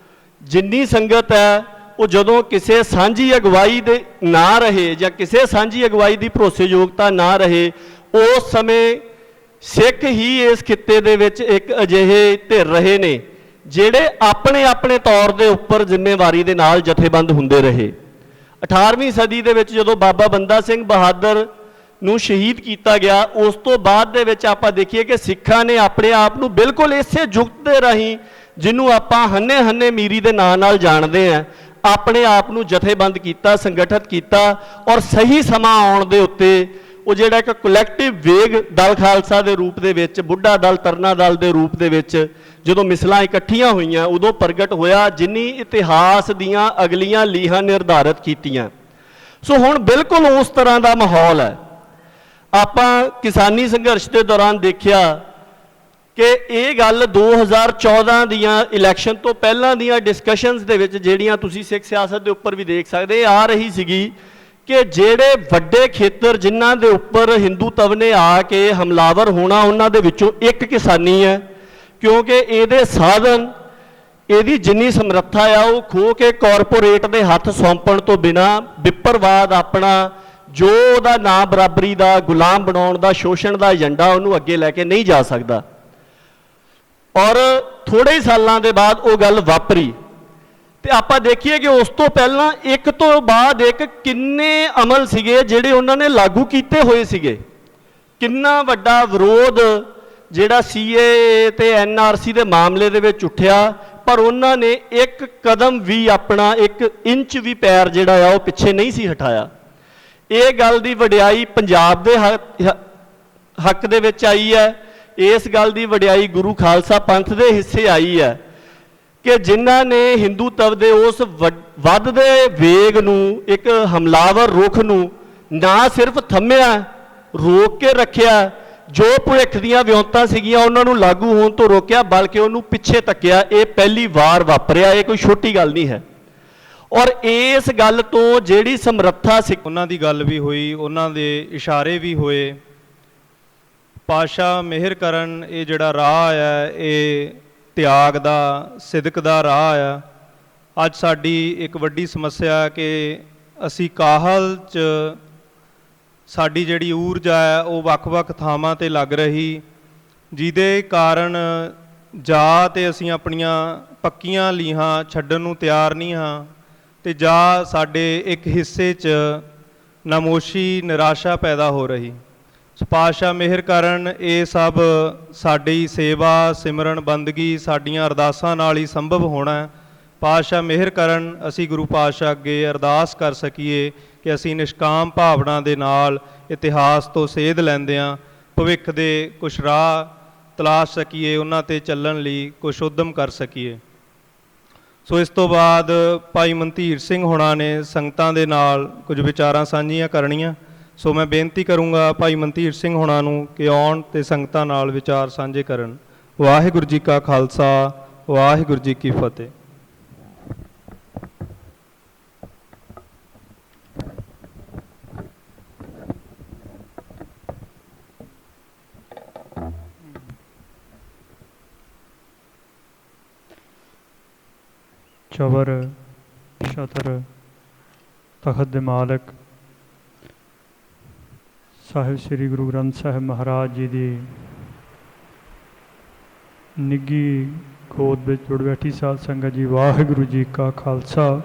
ਜਿੰਨੀ ਸੰਗਤ ਹੈ ਉਹ ਜਦੋਂ ਕਿਸੇ ਸਾਂਝੀ ਅਗਵਾਈ ਦੇ ਨਾ ਰਹੇ ਜਾਂ ਕਿਸੇ ਸਾਂਝੀ ਅਗਵਾਈ ਦੀ ਭਰੋਸੇਯੋਗਤਾ ਨਾ ਰਹੇ, ਉਸ ਸਮੇਂ ਸਿੱਖ ਹੀ ਇਸ ਖਿੱਤੇ ਦੇ ਵਿੱਚ ਇੱਕ ਅਜਿਹੇ ਧਿਰ ਰਹੇ ਨੇ ਜਿਹੜੇ ਆਪਣੇ ਤੌਰ ਦੇ ਉੱਪਰ ਜ਼ਿੰਮੇਵਾਰੀ ਦੇ ਨਾਲ ਜਥੇਬੰਦ ਹੁੰਦੇ ਰਹੇ। 18ਵੀਂ ਸਦੀ ਦੇ ਵਿੱਚ ਜਦੋਂ ਬਾਬਾ ਬੰਦਾ ਸਿੰਘ ਬਹਾਦਰ ਨੂੰ ਸ਼ਹੀਦ ਕੀਤਾ ਗਿਆ, ਉਸ ਤੋਂ ਬਾਅਦ ਦੇ ਵਿੱਚ ਆਪਾਂ ਦੇਖੀਏ ਕਿ ਸਿੱਖਾਂ ਨੇ ਆਪਣੇ ਆਪ ਨੂੰ ਬਿਲਕੁਲ ਇਸੇ ਜੁਗਤ ਦੇ ਰਾਹੀਂ, ਜਿਹਨੂੰ ਆਪਾਂ ਹੰਨੇ ਮੀਰੀ ਦੇ ਨਾਂ ਨਾਲ ਜਾਣਦੇ ਹਾਂ, ਆਪਣੇ ਆਪ ਨੂੰ ਜਥੇਬੰਦ ਕੀਤਾ, ਸੰਗਠਿਤ ਕੀਤਾ ਔਰ ਸਹੀ ਸਮਾਂ ਆਉਣ ਦੇ ਉੱਤੇ ਉਹ ਜਿਹੜਾ ਇੱਕ ਕਲੈਕਟਿਵ ਵੇਗ ਦਲ ਖਾਲਸਾ ਦੇ ਰੂਪ ਦੇ ਵਿੱਚ, ਬੁੱਢਾ ਦਲ ਤਰਨਾ ਦਲ ਦੇ ਰੂਪ ਦੇ ਵਿੱਚ ਜਦੋਂ ਮਿਸਲਾਂ ਇਕੱਠੀਆਂ ਹੋਈਆਂ ਉਦੋਂ ਪ੍ਰਗਟ ਹੋਇਆ, ਜਿਨੀ ਇਤਿਹਾਸ ਦੀਆਂ ਅਗਲੀਆਂ ਲੀਹਾਂ ਨਿਰਧਾਰਿਤ ਕੀਤੀਆਂ। ਸੋ ਹੁਣ ਬਿਲਕੁਲ ਉਸ ਤਰ੍ਹਾਂ ਦਾ ਮਾਹੌਲ ਹੈ। ਆਪਾਂ ਕਿਸਾਨੀ ਸੰਘਰਸ਼ ਦੇ ਦੌਰਾਨ ਦੇਖਿਆ ਕਿ ਇਹ ਗੱਲ 2014 ਦੀਆਂ ਇਲੈਕਸ਼ਨ ਤੋਂ ਪਹਿਲਾਂ ਦੀਆਂ ਡਿਸਕਸ਼ਨਸ ਦੇ ਵਿੱਚ, ਜਿਹੜੀਆਂ ਤੁਸੀਂ ਸਿੱਖ ਸਿਆਸਤ ਦੇ ਉੱਪਰ ਵੀ ਦੇਖ ਸਕਦੇ, ਆ ਰਹੀ ਸੀਗੀ ਕਿ ਜਿਹੜੇ ਵੱਡੇ ਖੇਤਰ ਜਿਨ੍ਹਾਂ ਦੇ ਉੱਪਰ ਹਿੰਦੂਤਵ ਨੇ ਆ ਕੇ ਹਮਲਾਵਰ ਹੋਣਾ, ਉਹਨਾਂ ਦੇ ਵਿੱਚੋਂ ਇੱਕ ਕਿਸਾਨੀ ਹੈ, ਕਿਉਂਕਿ ਇਹਦੇ ਸਾਧਨ, ਇਹਦੀ ਜਿੰਨੀ ਸਮਰੱਥਾ ਆ ਉਹ ਖੋ ਕੇ ਕਾਰਪੋਰੇਟ ਦੇ ਹੱਥ ਸੌਂਪਣ ਤੋਂ ਬਿਨਾਂ ਵਿਪਰਵਾਦ ਆਪਣਾ ਜੋ ਉਹਦਾ ਨਾਂ ਬਰਾਬਰੀ ਦਾ, ਗੁਲਾਮ ਬਣਾਉਣ ਦਾ, ਸ਼ੋਸ਼ਣ ਦਾ ਏਜੰਡਾ, ਉਹਨੂੰ ਅੱਗੇ ਲੈ ਕੇ ਨਹੀਂ ਜਾ ਸਕਦਾ। ਔਰ ਥੋੜੇ ਹੀ ਸਾਲਾਂ ਦੇ ਬਾਅਦ ਉਹ ਗੱਲ ਵਾਪਰੀ ਤੇ ਆਪਾਂ ਦੇਖੀਏ ਕਿ ਉਸ ਤੋਂ ਪਹਿਲਾਂ ਇੱਕ ਤੋਂ ਬਾਅਦ ਇੱਕ ਕਿੰਨੇ ਅਮਲ ਸੀਗੇ ਜਿਹੜੇ ਉਹਨਾਂ ਨੇ ਲਾਗੂ ਕੀਤੇ ਹੋਏ ਸੀਗੇ। ਕਿੰਨਾ ਵੱਡਾ ਵਿਰੋਧ ਜਿਹੜਾ CAA ਤੇ NRC ਦੇ ਮਾਮਲੇ ਦੇ ਵਿੱਚ ਉੱਠਿਆ, ਪਰ ਉਹਨਾਂ ਨੇ ਇੱਕ ਕਦਮ ਵੀ ਆਪਣਾ, ਇੱਕ ਇੰਚ ਵੀ ਪੈਰ ਜਿਹੜਾ ਆ ਉਹ ਪਿੱਛੇ ਨਹੀਂ ਸੀ ਹਟਾਇਆ। ਇਹ ਗੱਲ ਦੀ ਵਡਿਆਈ ਪੰਜਾਬ ਦੇ ਹੱਕ ਦੇ ਵਿੱਚ ਆਈ ਹੈ, ਇਸ ਗੱਲ ਦੀ ਵਡਿਆਈ ਗੁਰੂ ਖਾਲਸਾ ਪੰਥ ਦੇ ਹਿੱਸੇ ਆਈ ਹੈ ਕਿ ਜਿਨ੍ਹਾਂ ਨੇ ਹਿੰਦੂਤਵ ਦੇ ਉਸ ਵੱਧਦੇ ਵੇਗ ਨੂੰ, ਇੱਕ ਹਮਲਾਵਰ ਰੁਖ ਨੂੰ ਨਾ ਸਿਰਫ ਥੰਮਿਆ, ਰੋਕ ਕੇ ਰੱਖਿਆ, ਜੋ ਭਵਿੱਖ ਦੀਆਂ ਵਿਉਂਤਾਂ ਸੀਗੀਆਂ ਉਹਨਾਂ ਨੂੰ ਲਾਗੂ ਹੋਣ ਤੋਂ ਰੋਕਿਆ, ਬਲਕਿ ਉਹਨੂੰ ਪਿੱਛੇ ਧੱਕਿਆ। ਇਹ ਪਹਿਲੀ ਵਾਰ ਵਾਪਰਿਆ, ਇਹ ਕੋਈ ਛੋਟੀ ਗੱਲ ਨਹੀਂ ਹੈ। ਔਰ ਇਸ ਗੱਲ ਤੋਂ ਜਿਹੜੀ ਸਮਰੱਥਾ ਸੀ, ਉਹਨਾਂ ਦੀ ਗੱਲ ਵੀ ਹੋਈ, ਉਹਨਾਂ ਦੇ ਇਸ਼ਾਰੇ ਵੀ ਹੋਏ। ਪਾਤਸ਼ਾਹ ਮਿਹਰ ਕਰਨ, ਇਹ ਜਿਹੜਾ ਰਾਹ ਹੈ ਇਹ ਤਿਆਗ ਦਾ, ਸਿਦਕ ਦਾ ਰਾਹ ਆ। ਅੱਜ ਸਾਡੀ ਇੱਕ ਵੱਡੀ ਸਮੱਸਿਆ ਕਿ ਅਸੀਂ ਕਾਹਲ 'ਚ ਸਾਡੀ ਜਿਹੜੀ ਊਰਜਾ ਹੈ ਉਹ ਵੱਖ-ਵੱਖ ਥਾਵਾਂ 'ਤੇ ਲੱਗ ਰਹੀ, ਜਿਹਦੇ ਕਾਰਨ ਜਾਂ ਤੇ ਅਸੀਂ ਆਪਣੀਆਂ ਪੱਕੀਆਂ ਲੀਹਾਂ ਛੱਡਣ ਨੂੰ ਤਿਆਰ ਨਹੀਂ ਹਾਂ, ਤੇ ਜਾਂ ਸਾਡੇ ਇੱਕ ਹਿੱਸੇ 'ਚ ਨਾਮੋਸ਼ੀ ਨਿਰਾਸ਼ਾ ਪੈਦਾ ਹੋ ਰਹੀ। ਸੋ ਪਾਤਸ਼ਾਹ ਮਿਹਰ ਕਰਨ ਇਹ ਸਭ ਸਾਡੀ ਸੇਵਾ ਸਿਮਰਨ ਬੰਦਗੀ ਸਾਡੀਆਂ ਅਰਦਾਸਾਂ ਨਾਲ ਹੀ ਸੰਭਵ ਹੋਣਾ ਹੈ। ਪਾਤਸ਼ਾਹ ਮਿਹਰ ਕਰਨ ਅਸੀਂ ਗੁਰੂ ਪਾਤਸ਼ਾਹ ਅੱਗੇ ਅਰਦਾਸ ਕਰ ਸਕੀਏ ਕਿ ਅਸੀਂ ਨਿਸ਼ਕਾਮ ਭਾਵਨਾ ਦੇ ਨਾਲ ਇਤਿਹਾਸ ਤੋਂ ਸੇਧ ਲੈਂਦਿਆਂ ਭਵਿੱਖ ਦੇ ਕੁਛ ਰਾਹ ਤਲਾਸ਼ ਸਕੀਏ, ਉਹਨਾਂ 'ਤੇ ਚੱਲਣ ਲਈ ਕੁਛ ਉਦਮ ਕਰ ਸਕੀਏ। ਸੋ ਇਸ ਤੋਂ ਬਾਅਦ ਭਾਈ ਮਨਧੀਰ ਸਿੰਘ ਹੋਣਾ ਨੇ ਸੰਗਤਾਂ ਦੇ ਨਾਲ ਕੁਝ ਵਿਚਾਰਾਂ ਸਾਂਝੀਆਂ ਕਰਨੀਆਂ। ਸੋ ਮੈਂ ਬੇਨਤੀ ਕਰੂੰਗਾ ਭਾਈ ਮਨਧੀਰ ਸਿੰਘ ਹੋਣਾ ਨੂੰ ਕਿ ਆਉਣ ਅਤੇ ਸੰਗਤਾਂ ਨਾਲ ਵਿਚਾਰ ਸਾਂਝੇ ਕਰਨ। ਵਾਹਿਗੁਰੂ ਜੀ ਕਾ ਖਾਲਸਾ, ਵਾਹਿਗੁਰੂ ਜੀ ਕੀ ਫਤਿਹ। ਚਵਰ ਛਤਰ ਤਖਤ ਦੇ ਮਾਲਕ ਸਾਹਿਬ ਸ੍ਰੀ ਗੁਰੂ ਗ੍ਰੰਥ ਸਾਹਿਬ ਮਹਾਰਾਜ ਜੀ ਦੀ ਨਿੱਘੀ ਗੋਦ ਵਿੱਚ ਜੁੜ ਬੈਠੀ ਸਾਧ ਸੰਗਤ ਜੀ, ਵਾਹਿਗੁਰੂ ਜੀ ਕਾ ਖਾਲਸਾ,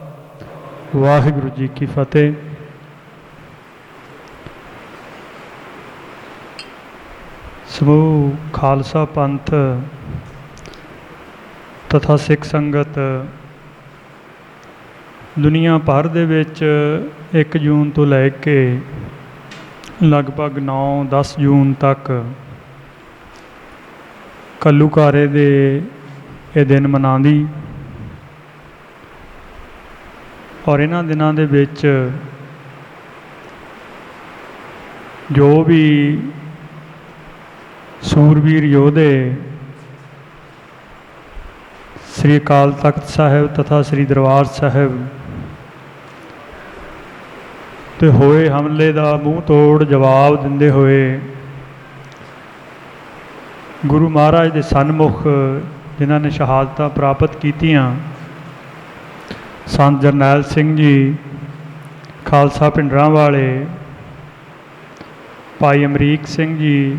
ਵਾਹਿਗੁਰੂ ਜੀ ਕੀ ਫਤਿਹ। ਸਮੂਹ ਖਾਲਸਾ ਪੰਥ ਤਥਾ ਸਿੱਖ ਸੰਗਤ ਦੁਨੀਆ ਭਰ ਦੇ ਵਿੱਚ 1 ਜੂਨ ਤੋਂ ਲੈ ਕੇ ਲਗਭਗ 9-10 ਜੂਨ ਤੱਕ ਘੱਲੂਘਾਰੇ ਦੇ ਇਹ ਦਿਨ ਮਨਾਉਂਦੀ। ਔਰ ਇਹਨਾਂ ਦਿਨਾਂ ਦੇ ਵਿੱਚ ਜੋ ਵੀ ਸੂਰਬੀਰ ਯੋਧੇ ਸ੍ਰੀ ਅਕਾਲ ਤਖਤ ਸਾਹਿਬ ਤਥਾ ਸ੍ਰੀ ਦਰਬਾਰ ਸਾਹਿਬ ਤੇ ਹੋਏ ਹਮਲੇ ਦਾ ਮੂੰਹ ਤੋੜ ਜਵਾਬ ਦਿੰਦੇ ਹੋਏ ਗੁਰੂ ਮਹਾਰਾਜ ਦੇ ਸਨਮੁਖ ਜਿਨ੍ਹਾਂ ਨੇ ਸ਼ਹਾਦਤਾਂ ਪ੍ਰਾਪਤ ਕੀਤੀਆਂ, ਸੰਤ ਜਰਨੈਲ ਸਿੰਘ ਜੀ ਖਾਲਸਾ ਭਿੰਡਰਾਂ ਵਾਲੇ, ਭਾਈ ਅਮਰੀਕ ਸਿੰਘ ਜੀ,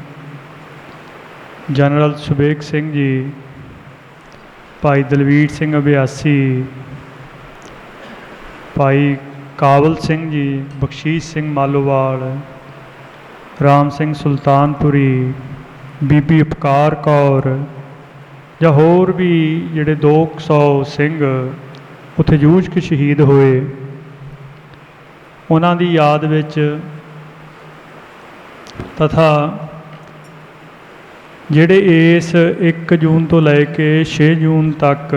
ਜਨਰਲ ਸੁਬੇਗ ਸਿੰਘ ਜੀ, ਭਾਈ ਦਲਵੀਰ ਸਿੰਘ ਅਭਿਆਸੀ, ਭਾਈ ਕਾਬਲ ਸਿੰਘ ਜੀ, ਬਖਸ਼ੀਸ਼ ਸਿੰਘ ਮਾਲੋਵਾਲ, ਰਾਮ ਸਿੰਘ ਸੁਲਤਾਨਪੁਰੀ, ਬੀਬੀ ਉਪਕਾਰ ਕੌਰ ਜਾਂ ਹੋਰ ਵੀ ਜਿਹੜੇ 200 ਸਿੰਘ ਉੱਥੇ ਜੂਝ ਕੇ ਸ਼ਹੀਦ ਹੋਏ, ਉਹਨਾਂ ਦੀ ਯਾਦ ਵਿੱਚ ਤਥਾ ਜਿਹੜੇ ਇਸ 1 ਜੂਨ ਤੋਂ ਲੈ ਕੇ 6 ਜੂਨ ਤੱਕ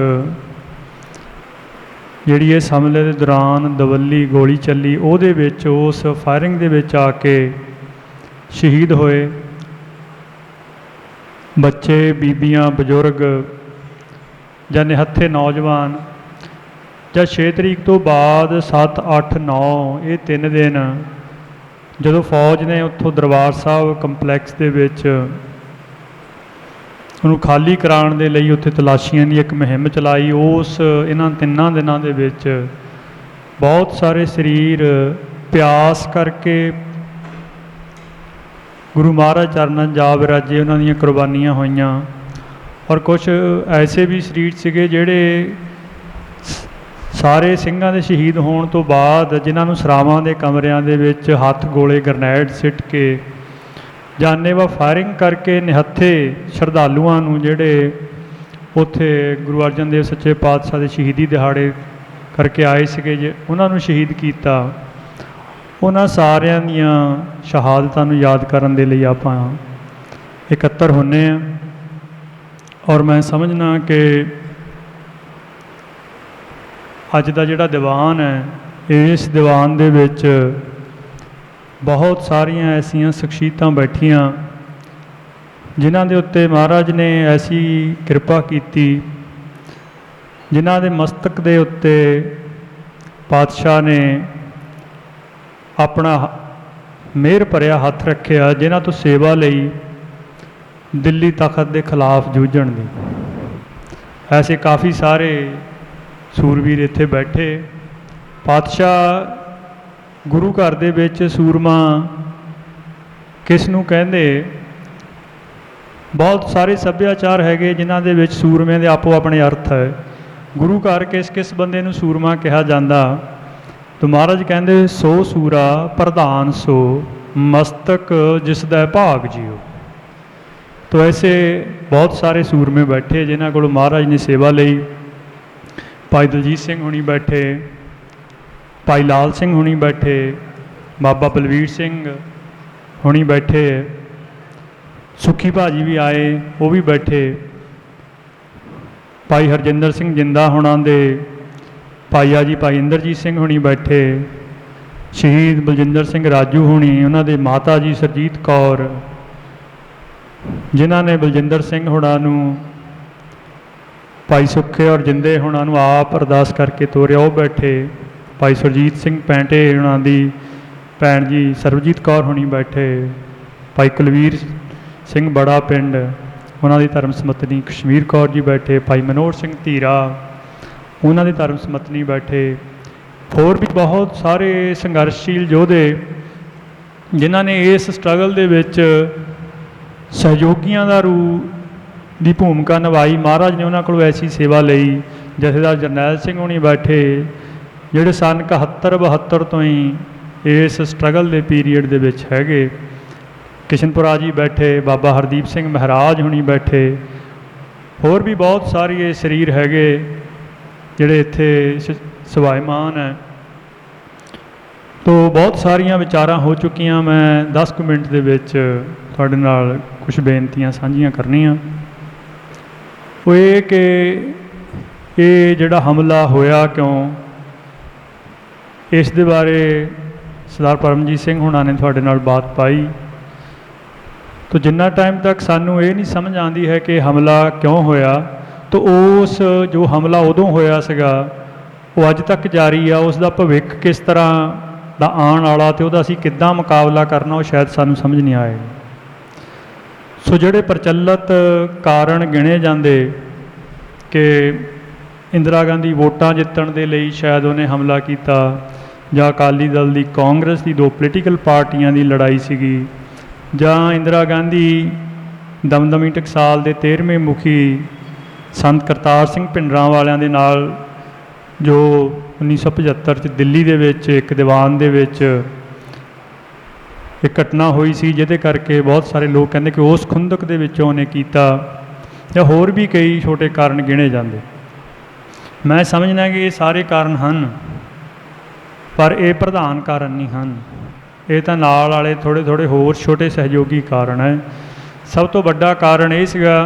ਜਿਹੜੀ ਇਸ ਹਮਲੇ ਦੇ ਦੌਰਾਨ ਦਵੱਲੀ ਗੋਲੀ ਚੱਲੀ, ਉਹਦੇ ਵਿੱਚ ਉਸ ਫਾਇਰਿੰਗ ਦੇ ਵਿੱਚ ਆ ਕੇ ਸ਼ਹੀਦ ਹੋਏ ਬੱਚੇ, ਬੀਬੀਆਂ, ਬਜ਼ੁਰਗ ਜਾਂ ਨਿਹੱਥੇ ਨੌਜਵਾਨ, ਜਾਂ 6 ਤਰੀਕ ਤੋਂ ਬਾਅਦ 7, 8, 9 ਇਹ 3 ਦਿਨ ਜਦੋਂ ਫੌਜ ਨੇ ਉੱਥੋਂ ਦਰਬਾਰ ਸਾਹਿਬ ਕੰਪਲੈਕਸ ਦੇ ਵਿੱਚ ਉਹਨੂੰ ਖਾਲੀ ਕਰਾਉਣ ਦੇ ਲਈ ਉੱਥੇ ਤਲਾਸ਼ੀਆਂ ਦੀ ਇੱਕ ਮੁਹਿੰਮ ਚਲਾਈ, ਉਸ ਇਹਨਾਂ 3 ਦਿਨਾਂ ਦੇ ਵਿੱਚ ਬਹੁਤ ਸਾਰੇ ਸਰੀਰ ਪਿਆਸ ਕਰਕੇ ਗੁਰੂ ਮਹਾਰਾਜ ਚਰਨਾਂ ਜਾ ਵਿਰਾਜੇ, ਉਹਨਾਂ ਦੀਆਂ ਕੁਰਬਾਨੀਆਂ ਹੋਈਆਂ। ਔਰ ਕੁਛ ਐਸੇ ਵੀ ਸਰੀਰ ਸੀਗੇ ਜਿਹੜੇ ਸਾਰੇ ਸਿੰਘਾਂ ਦੇ ਸ਼ਹੀਦ ਹੋਣ ਤੋਂ ਬਾਅਦ ਜਿਨ੍ਹਾਂ ਨੂੰ ਸਰਾਵਾਂ ਦੇ ਕਮਰਿਆਂ ਦੇ ਵਿੱਚ ਹੱਥ ਗੋਲੇ ਗਰਨੈਡ ਸਿੱਟ ਕੇ ਜਾਨੇਵਾ ਫਾਇਰਿੰਗ ਕਰਕੇ ਨਿਹੱਥੇ ਸ਼ਰਧਾਲੂਆਂ ਨੂੰ ਜਿਹੜੇ ਉੱਥੇ ਗੁਰੂ ਅਰਜਨ ਦੇਵ ਸੱਚੇ ਪਾਤਸ਼ਾਹ ਦੇ ਸ਼ਹੀਦੀ ਦਿਹਾੜੇ ਕਰਕੇ ਆਏ ਸੀਗੇ, ਉਹਨਾਂ ਨੂੰ ਸ਼ਹੀਦ ਕੀਤਾ। ਉਹਨਾਂ ਸਾਰਿਆਂ ਦੀਆਂ ਸ਼ਹਾਦਤਾਂ ਨੂੰ ਯਾਦ ਕਰਨ ਦੇ ਲਈ ਆਪਾਂ ਇਕੱਤਰ ਹੁੰਦੇ ਹਾਂ। ਔਰ ਮੈਂ ਸਮਝਣਾ ਕਿ ਅੱਜ ਦਾ ਜਿਹੜਾ ਦੀਵਾਨ ਹੈ, ਇਸ ਦੀਵਾਨ ਦੇ ਵਿੱਚ ਬਹੁਤ ਸਾਰੀਆਂ ਐਸੀਆਂ ਸ਼ਖਸੀਅਤਾਂ ਬੈਠੀਆਂ ਜਿਨ੍ਹਾਂ ਦੇ ਉੱਤੇ ਮਹਾਰਾਜ ਨੇ ਐਸੀ ਕਿਰਪਾ ਕੀਤੀ, ਜਿਨ੍ਹਾਂ ਦੇ ਮਸਤਕ ਦੇ ਉੱਤੇ ਪਾਤਸ਼ਾਹ ਨੇ ਆਪਣਾ ਮਿਹਰ ਭਰਿਆ ਹੱਥ ਰੱਖਿਆ, ਜਿਨ੍ਹਾਂ ਤੋਂ ਸੇਵਾ ਲਈ ਦਿੱਲੀ ਤਖਤ ਦੇ ਖਿਲਾਫ ਜੂਝਣ ਦੀ। ਐਸੇ ਕਾਫੀ ਸਾਰੇ ਸੂਰਬੀਰ ਇੱਥੇ ਬੈਠੇ। ਪਾਤਸ਼ਾਹ ਗੁਰੂ ਘਰ ਦੇ ਵਿੱਚ ਸੂਰਮਾ ਕਿਸ ਨੂੰ ਕਹਿੰਦੇ, ਬਹੁਤ ਸਾਰੇ ਸੱਭਿਆਚਾਰ ਹੈਗੇ ਜਿਨ੍ਹਾਂ ਦੇ ਵਿੱਚ ਸੂਰਮਿਆਂ ਦੇ ਆਪੋ ਆਪਣੇ ਅਰਥ ਹੈ। ਗੁਰੂ ਘਰ ਕਿਸ ਕਿਸ ਬੰਦੇ ਨੂੰ ਸੂਰਮਾ ਕਿਹਾ ਜਾਂਦਾ, ਤੋ ਮਹਾਰਾਜ ਕਹਿੰਦੇ ਸੋ ਸੂਰਾ ਪ੍ਰਧਾਨ ਸੋ ਮਸਤਕ ਜਿਸ ਦਾ ਭਾਗ ਜਿਉ। ਤੋ ਐਸੇ ਬਹੁਤ ਸਾਰੇ ਸੂਰਮੇ ਬੈਠੇ ਜਿਨ੍ਹਾਂ ਕੋਲ ਮਹਾਰਾਜ ਨੇ ਸੇਵਾ ਲਈ। ਭਾਈ ਦਲਜੀਤ ਸਿੰਘ ਹੁਣੀ ਬੈਠੇ, ਭਾਈ ਲਾਲ ਸਿੰਘ ਹੁਣੀ ਬੈਠੇ, ਬਾਬਾ ਬਲਵੀਰ ਸਿੰਘ ਹੁਣੀ ਬੈਠੇ, ਸੁੱਖੀ ਭਾਜੀ ਵੀ ਆਏ, ਉਹ ਵੀ ਬੈਠੇ, ਭਾਈ ਹਰਜਿੰਦਰ ਸਿੰਘ ਜਿੰਦਾ ਹੁਣਾਂ ਦੇ ਭਾਈਆ ਜੀ ਭਾਈ ਇੰਦਰਜੀਤ ਸਿੰਘ ਹੁਣੀ ਬੈਠੇ, ਸ਼ਹੀਦ ਬਲਜਿੰਦਰ ਸਿੰਘ ਰਾਜੂ ਹੁਣੀ, ਉਹਨਾਂ ਦੇ ਮਾਤਾ ਜੀ ਸਰਜੀਤ ਕੌਰ, ਜਿਨ੍ਹਾਂ ਨੇ ਬਲਜਿੰਦਰ ਸਿੰਘ ਹੁਣਾਂ ਨੂੰ, ਭਾਈ ਸੁੱਖੇ ਔਰ ਜਿੰਦੇ ਹੁਣਾਂ ਨੂੰ ਆਪ ਅਰਦਾਸ ਕਰਕੇ ਤੋਰਿਆ, ਉਹ ਬੈਠੇ, ਭਾਈ ਸੁਰਜੀਤ ਸਿੰਘ ਪੈਂਟੇ ਹੁਣਾਂ ਦੀ ਭੈਣ ਜੀ ਸਰਬਜੀਤ ਕੌਰ ਹੁਣੀ ਬੈਠੇ, ਭਾਈ ਕੁਲਵੀਰ ਸਿੰਘ ਬੜਾ ਪਿੰਡ, ਉਹਨਾਂ ਦੀ ਧਰਮ ਸਮਤਨੀ ਕਸ਼ਮੀਰ ਕੌਰ ਜੀ ਬੈਠੇ, ਭਾਈ ਮਨੋਹਰ ਸਿੰਘ ਧੀਰਾ, ਉਹਨਾਂ ਦੀ ਧਰਮ ਸਮਤਨੀ ਬੈਠੇ, ਹੋਰ ਵੀ ਬਹੁਤ ਸਾਰੇ ਸੰਘਰਸ਼ਸ਼ੀਲ ਯੋਧੇ ਜਿਨ੍ਹਾਂ ਨੇ ਇਸ ਸਟਰਗਲ ਦੇ ਵਿੱਚ ਸਹਿਯੋਗੀਆਂ ਦਾ ਰੂਪ ਦੀ ਭੂਮਿਕਾ ਨਿਭਾਈ। ਮਹਾਰਾਜ ਨੇ ਉਹਨਾਂ ਕੋਲੋਂ ਐਸੀ ਸੇਵਾ ਲਈ। ਜਥੇਦਾਰ ਜਰਨੈਲ ਸਿੰਘ ਹੁਣੀ ਬੈਠੇ ਜਿਹੜੇ ਸਨ 71-72 ਤੋਂ ਹੀ ਇਸ ਸਟਰਗਲ ਦੇ ਪੀਰੀਅਡ ਦੇ ਵਿੱਚ ਹੈਗੇ। ਕਿਸ਼ਨਪੁਰਾ ਜੀ ਬੈਠੇ, ਬਾਬਾ ਹਰਦੀਪ ਸਿੰਘ ਮਹਾਰਾਜ ਹੁਣੀ ਬੈਠੇ, ਹੋਰ ਵੀ ਬਹੁਤ ਸਾਰੇ ਸਰੀਰ ਹੈਗੇ ਜਿਹੜੇ ਇੱਥੇ ਸਵਾਈਮਾਨ ਹੈ। ਤੋ ਬਹੁਤ ਸਾਰੀਆਂ ਵਿਚਾਰਾਂ ਹੋ ਚੁੱਕੀਆਂ। ਮੈਂ 10 ਕੁ ਮਿੰਟ ਦੇ ਵਿੱਚ ਤੁਹਾਡੇ ਨਾਲ ਕੁਝ ਬੇਨਤੀਆਂ ਸਾਂਝੀਆਂ ਕਰਨੀਆਂ। ਉਹ ਇਹ ਕਿ ਇਹ ਜਿਹੜਾ ਹਮਲਾ ਹੋਇਆ ਕਿਉਂ, ਇਸ ਦੇ ਬਾਰੇ ਸਰਦਾਰ ਪਰਮਜੀਤ ਸਿੰਘ ਹੁਣਾਂ ਨੇ ਤੁਹਾਡੇ ਨਾਲ ਬਾਤ ਪਾਈ। ਤੋ ਜਿੰਨਾ ਟਾਈਮ ਤੱਕ ਸਾਨੂੰ ਇਹ ਨਹੀਂ ਸਮਝ ਆਉਂਦੀ ਹੈ ਕਿ ਹਮਲਾ ਕਿਉਂ ਹੋਇਆ, ਤੋ ਉਸ ਜੋ ਹਮਲਾ ਉਦੋਂ ਹੋਇਆ ਸੀਗਾ ਉਹ ਅੱਜ ਤੱਕ ਜਾਰੀ ਆ। ਉਸ ਦਾ ਭਵਿੱਖ ਕਿਸ ਤਰ੍ਹਾਂ ਦਾ ਆਉਣ ਵਾਲਾ ਅਤੇ ਉਹਦਾ ਅਸੀਂ ਕਿੱਦਾਂ ਮੁਕਾਬਲਾ ਕਰਨਾ, ਉਹ ਸ਼ਾਇਦ ਸਾਨੂੰ ਸਮਝ ਨਹੀਂ ਆਏ। ਸੋ ਜਿਹੜੇ ਪ੍ਰਚਲਿਤ ਕਾਰਨ ਗਿਣੇ ਜਾਂਦੇ ਕਿ ਇੰਦਰਾ ਗਾਂਧੀ ਵੋਟਾਂ ਜਿੱਤਣ ਦੇ ਲਈ ਸ਼ਾਇਦ ਉਹਨੇ ਹਮਲਾ ਕੀਤਾ, ਜਾਂ ਅਕਾਲੀ ਦਲ ਦੀ ਕਾਂਗਰਸ ਦੀ ਦੋ ਪੋਲੀਟੀਕਲ ਪਾਰਟੀਆਂ ਦੀ ਲੜਾਈ ਸੀਗੀ, ਜਾਂ ਇੰਦਰਾ ਗਾਂਧੀ ਦਮਦਮੀ ਟਕਸਾਲ ਦੇ 13ਵੇਂ ਮੁਖੀ ਸੰਤ ਕਰਤਾਰ ਸਿੰਘ ਭਿੰਡਰਾਂ ਵਾਲਿਆਂ ਦੇ ਨਾਲ ਜੋ 1975 'ਚ ਦਿੱਲੀ ਦੇ ਵਿੱਚ ਇੱਕ ਦੀਵਾਨ ਦੇ ਵਿੱਚ ਇੱਕ ਘਟਨਾ ਹੋਈ ਸੀ, ਜਿਹਦੇ ਕਰਕੇ ਬਹੁਤ ਸਾਰੇ ਲੋਕ ਕਹਿੰਦੇ ਕਿ ਉਸ ਖੁੰਦਕ ਦੇ ਵਿੱਚੋਂ ਉਹਨੇ ਕੀਤਾ, ਜਾਂ ਹੋਰ ਵੀ ਕਈ ਛੋਟੇ ਕਾਰਨ ਗਿਣੇ ਜਾਂਦੇ। ਮੈਂ ਸਮਝਦਾ ਕਿ ਇਹ ਸਾਰੇ ਕਾਰਨ ਹਨ, ਪਰ ਇਹ ਪ੍ਰਧਾਨ ਕਾਰਨ ਨਹੀਂ ਹਨ। ਇਹ ਤਾਂ ਨਾਲ ਵਾਲੇ ਥੋੜ੍ਹੇ ਹੋਰ ਛੋਟੇ ਸਹਿਯੋਗੀ ਕਾਰਨ ਹੈ। ਸਭ ਤੋਂ ਵੱਡਾ ਕਾਰਨ ਇਹ ਸੀਗਾ,